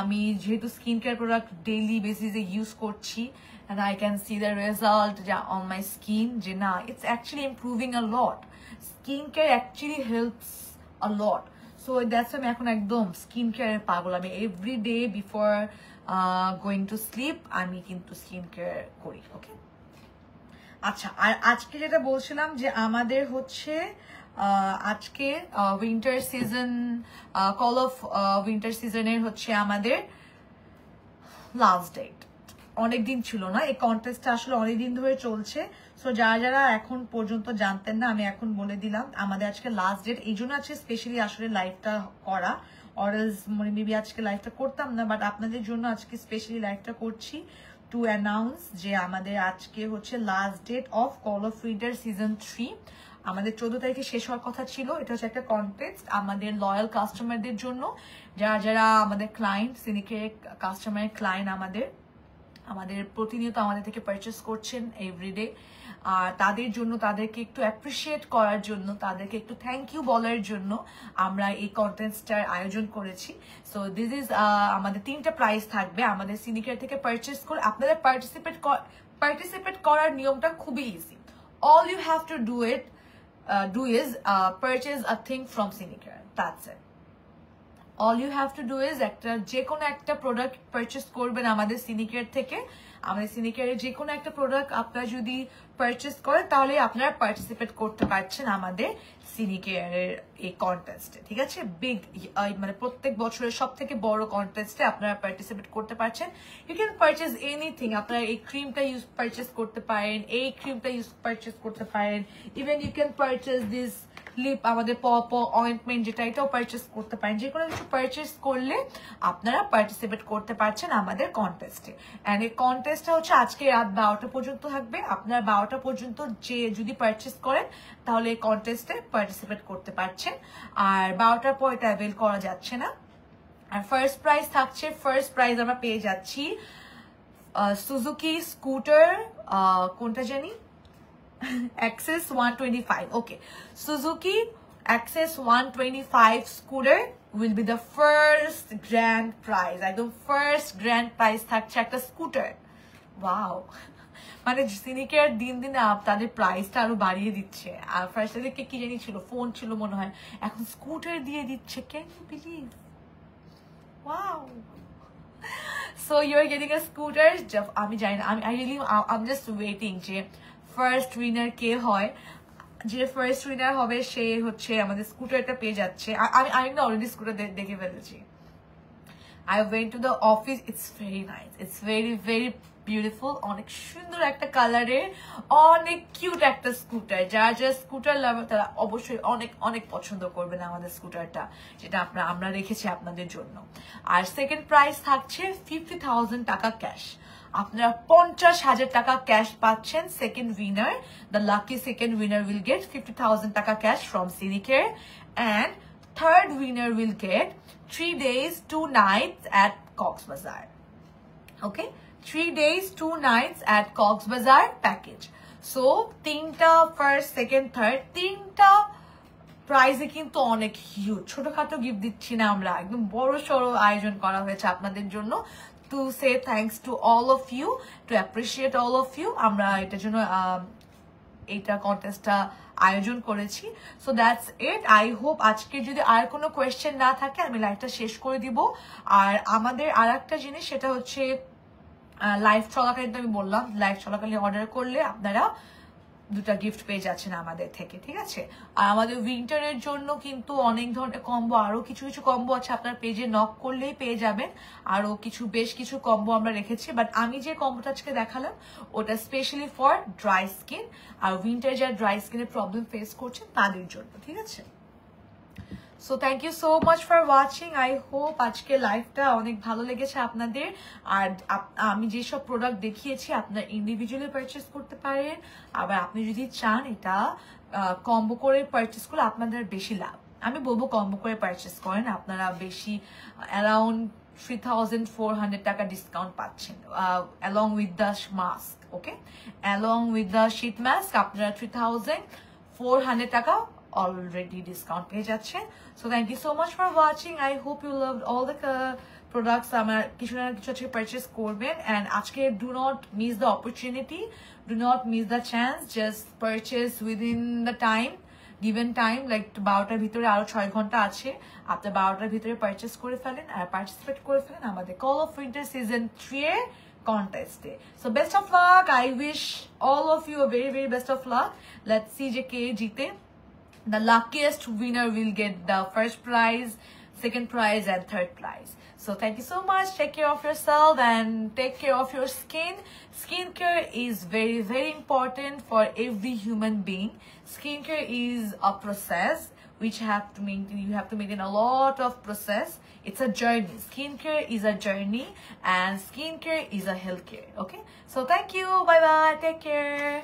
আমি যেহেতু স্কিন কেয়ার প্রোডাক্ট ডেইলি বেসিসে ইউজ করছি and I can see the result on my skin যে না, it's actually improving a lot. Skin care actually helps a lot. So that's why আমি এখন একদম স্কিন কেয়ারের পাগল। আমি every day before going to sleep আমি কিন্তু স্কিন কেয়ার করি। ওকে, আচ্ছা, আর আজকে যেটা বলছিলাম যে আমাদের হচ্ছে আজকে winter season, call of winter সিজনের হচ্ছে আমাদের লাস্ট ডেট। অনেকদিন ছিল না, এই কন্টেস্টটা আসলে অনেকদিন ধরে চলছে। সো যারা এখন পর্যন্ত জানতেন না, আমি এখন বলে দিলাম আমাদের আজকে লাস্ট ডেট। এই জন্য আজকে স্পেশালি আসলে লাইভটা করা, অরেলস মানে মেবি আজকে লাইভটা করতাম না, বাট আপনাদের জন্য আজকে স্পেশালি লাইভটা করছি টু অ্যানাউন্স যে আমাদের আজকে হচ্ছে last date of call of winter season 3। আমাদের 14 তারিখে শেষ হওয়ার কথা ছিল। এটা হচ্ছে একটা কন্টেস্ট আমাদের লয়াল কাস্টমারদের জন্য, যারা আমাদের ক্লায়েন্ট, সিনিকের কাস্টমারের ক্লায়েন্ট, আমাদের প্রতিনিয়ত আমাদের থেকে পারচেস করছেন এভরিডে। আর তাদের জন্য, তাদেরকে একটু অ্যাপ্রিসিয়েট করার জন্য, তাদেরকে একটু থ্যাংক ইউ বলার জন্য আমরা এই কন্টেস্টটার আয়োজন করেছি। সো দিস ইজ আমাদের 3টা প্রাইজ থাকবে আমাদের সিনিকের থেকে পারচেস করে। আপনাদের পার্টিসিপেট করার নিয়মটা খুবই easy. All you have to do is purchase a thing from Sinicare. That's it. All you have to do is যে কোনো একটা প্রোডাক্ট পারচেস করবেন আমাদের সিনিকেয়ার থেকে। আমাদের সিনিকেয়ারের যে কোনো একটা প্রোডাক্ট আপনারা যদি পারচেস করেন তাহলে আপনারা পার্টিসিপেট করতে পারছেন আমাদের সিনিকেয়ারের এই কন্টেস্টে, ঠিক আছে? মানে প্রত্যেক বছরের সব থেকে বড় কন্টেস্টে আপনারা পার্টিসিপেট করতে পারছেন। You can purchase anything. আপনারা এই ক্রিমটা পারচেস করতে পারেন, এই ক্রিমটা পারচেস করতে পারেন, even you can purchase this lip, আমাদের অয়েন্টমেন্ট যেটা, এটাও পারচেস করতে পারেন। যে কোনো কিছু পারচেস করলে আপনারা পার্টিসিপেট করতে পারছেন আমাদের কন্টেস্টে। অ্যান্ড এই কন্টেস্টটা হচ্ছে আজকে রাত 12টা পর্যন্ত থাকবে। আপনারা 12টা পর্যন্ত যদি পারচেস করেন তাহলে এই কন্টেস্টে পার্টিসিপেট করতে পারছেন। আর 12টার পর এটা অ্যাভেল করা যাচ্ছে না। আর ফার্স্ট প্রাইজ থাকছে, ফার্স্ট প্রাইজ আমরা পেয়ে যাচ্ছি সুজুকি স্কুটার, কোনটা জানি, Access 125. Okay, Suzuki Access 125 scooter will be the first grand prize. একদম ফার্স্ট গ্র্যান্ড প্রাইজ থাকছে একটা স্কুটার। ওয়াও, মানে সিনিকের দিন দিন তাদের প্রাইসটা আরো বাড়িয়ে দিচ্ছে। আর ফার্স্ট থেকে কি জানি ছিল, ফোন ছিল মনে হয়, এখন স্কুটার দিয়ে দিচ্ছে। Can you believe? Wow. So you're getting a scooter. আমি জানি না, I'm just waiting যে ফার্স্ট উইনার কে হয়। যে ফার্স্ট উইনার হবে সে হচ্ছে আমাদের স্কুটারটা পেয়ে যাচ্ছে। আমি না অলরেডি স্কুটার দেখে ফেলেছি। I went to the office. It's very nice. It's very, very beautiful, অনেক সুন্দর একটা কালারের, অনেক কিউট একটা স্কুটার। যারা স্কুটার লাভার তারা অবশ্যই অনেক অনেক পছন্দ করবেন আমাদের স্কুটারটা, যেটা আমরা রেখেছি আপনাদের জন্য। আর সেকেন্ড প্রাইস থাকছে 50,000 টাকা ক্যাশ। আপনারা 50,000 টাকা ক্যাশ পাচ্ছেন। Second winner, the lucky second winner will get 50,000 টাকা cash from Sinicare, and third winner will get 3 days 2 nights at Cox's Bazar. Okay, 3 days 2 nights at Cox's Bazar package. So তিনটা first second third তিনটা প্রাইজে কিন্তু অনেক huge, ছোটখাটো gift দিচ্ছি না আমরা, একদম বড় সড়ো আয়োজন করা হয়েছে আপনাদের জন্য। To say thanks to all of you, to appreciate all of you, আমরা এটার জন্য এইটা কন্টেস্টটা আয়োজন করেছি। So that's it. I hope আজকে যদি আর কোনো কোয়েশ্চেন না থাকে আমি লাইভটা শেষ করে দিব। আর আমাদের আর একটা জিনিস, সেটা হচ্ছে লাইভ চলাকালীন, আমি বললাম লাইভ চলাকালীন অর্ডার করলে আপনারা 2টা গিফট পেয়ে যাচ্ছেন আমাদের থেকে, ঠিক আছে? আর আমাদের উইন্টারের জন্য কিন্তু অনেক ধরনের কম্বো, আরো কিছু কিছু কম্বো আছে, আপনার পেজে নক করলেই পেয়ে যাবেন। আরো বেশ কিছু কম্বো আমরা রেখেছি, বাট আমি যে কম্বোটা আজকে দেখালাম ওটা স্পেশালি ফর ড্রাই স্কিন আর উইন্টার যারা ড্রাই স্কিনের প্রবলেম ফেস করছেন তাদের জন্য, ঠিক আছে? So thank you so much for watching. I hope আজকে লাইভটা অনেক ভালো লেগেছে আপনাদের। আর আমি যেসব প্রোডাক্ট দেখিয়েছি আপনারা ইন্ডিভিজুয়ালি পারচেস করতে পারেন, আবার আপনি যদি চান এটা কম্বো করে পারচেস করলে আপনাদের বেশি লাভ। আমি বলবো কম্বো করে পারচেস করেন, আপনারা বেশি অ্যারাউন্ড 3,400 টাকা ডিসকাউন্ট পাচ্ছেন along with the mask. Okay, along with the sheet mask আপনারা 3,400 টাকা already discount পেয়ে যাচ্ছেন। So thank you so much for watching. I hope you loved all the products আমার কিছু না কিছু আজকে পারচেস করবেন। and আজকে do not miss the opportunity, do not miss the chance, just purchase within the time, given time, like 12টার ভিতরে আরো 6 ঘন্টা আছে, আপনি 12টার ভিতরে পারচেস করে ফেলেন আর পার্টিসিপেট করে ফেলেন আমাদের কল অফ উইন্টার সিজন 3 এর কন্টেস্টে। So best of luck. I wish all of you a very very best of luck. Let's see যে কে জিতে। The luckiest winner will get the first prize, second prize and third prize. So thank you so much. Take care of yourself and take care of your skin. Skincare is very very important for every human being. Skincare is a process which you have to maintain a lot of process. It's a journey. Skincare is a journey and skincare is a healthcare. Okay, so thank you, bye bye, take care.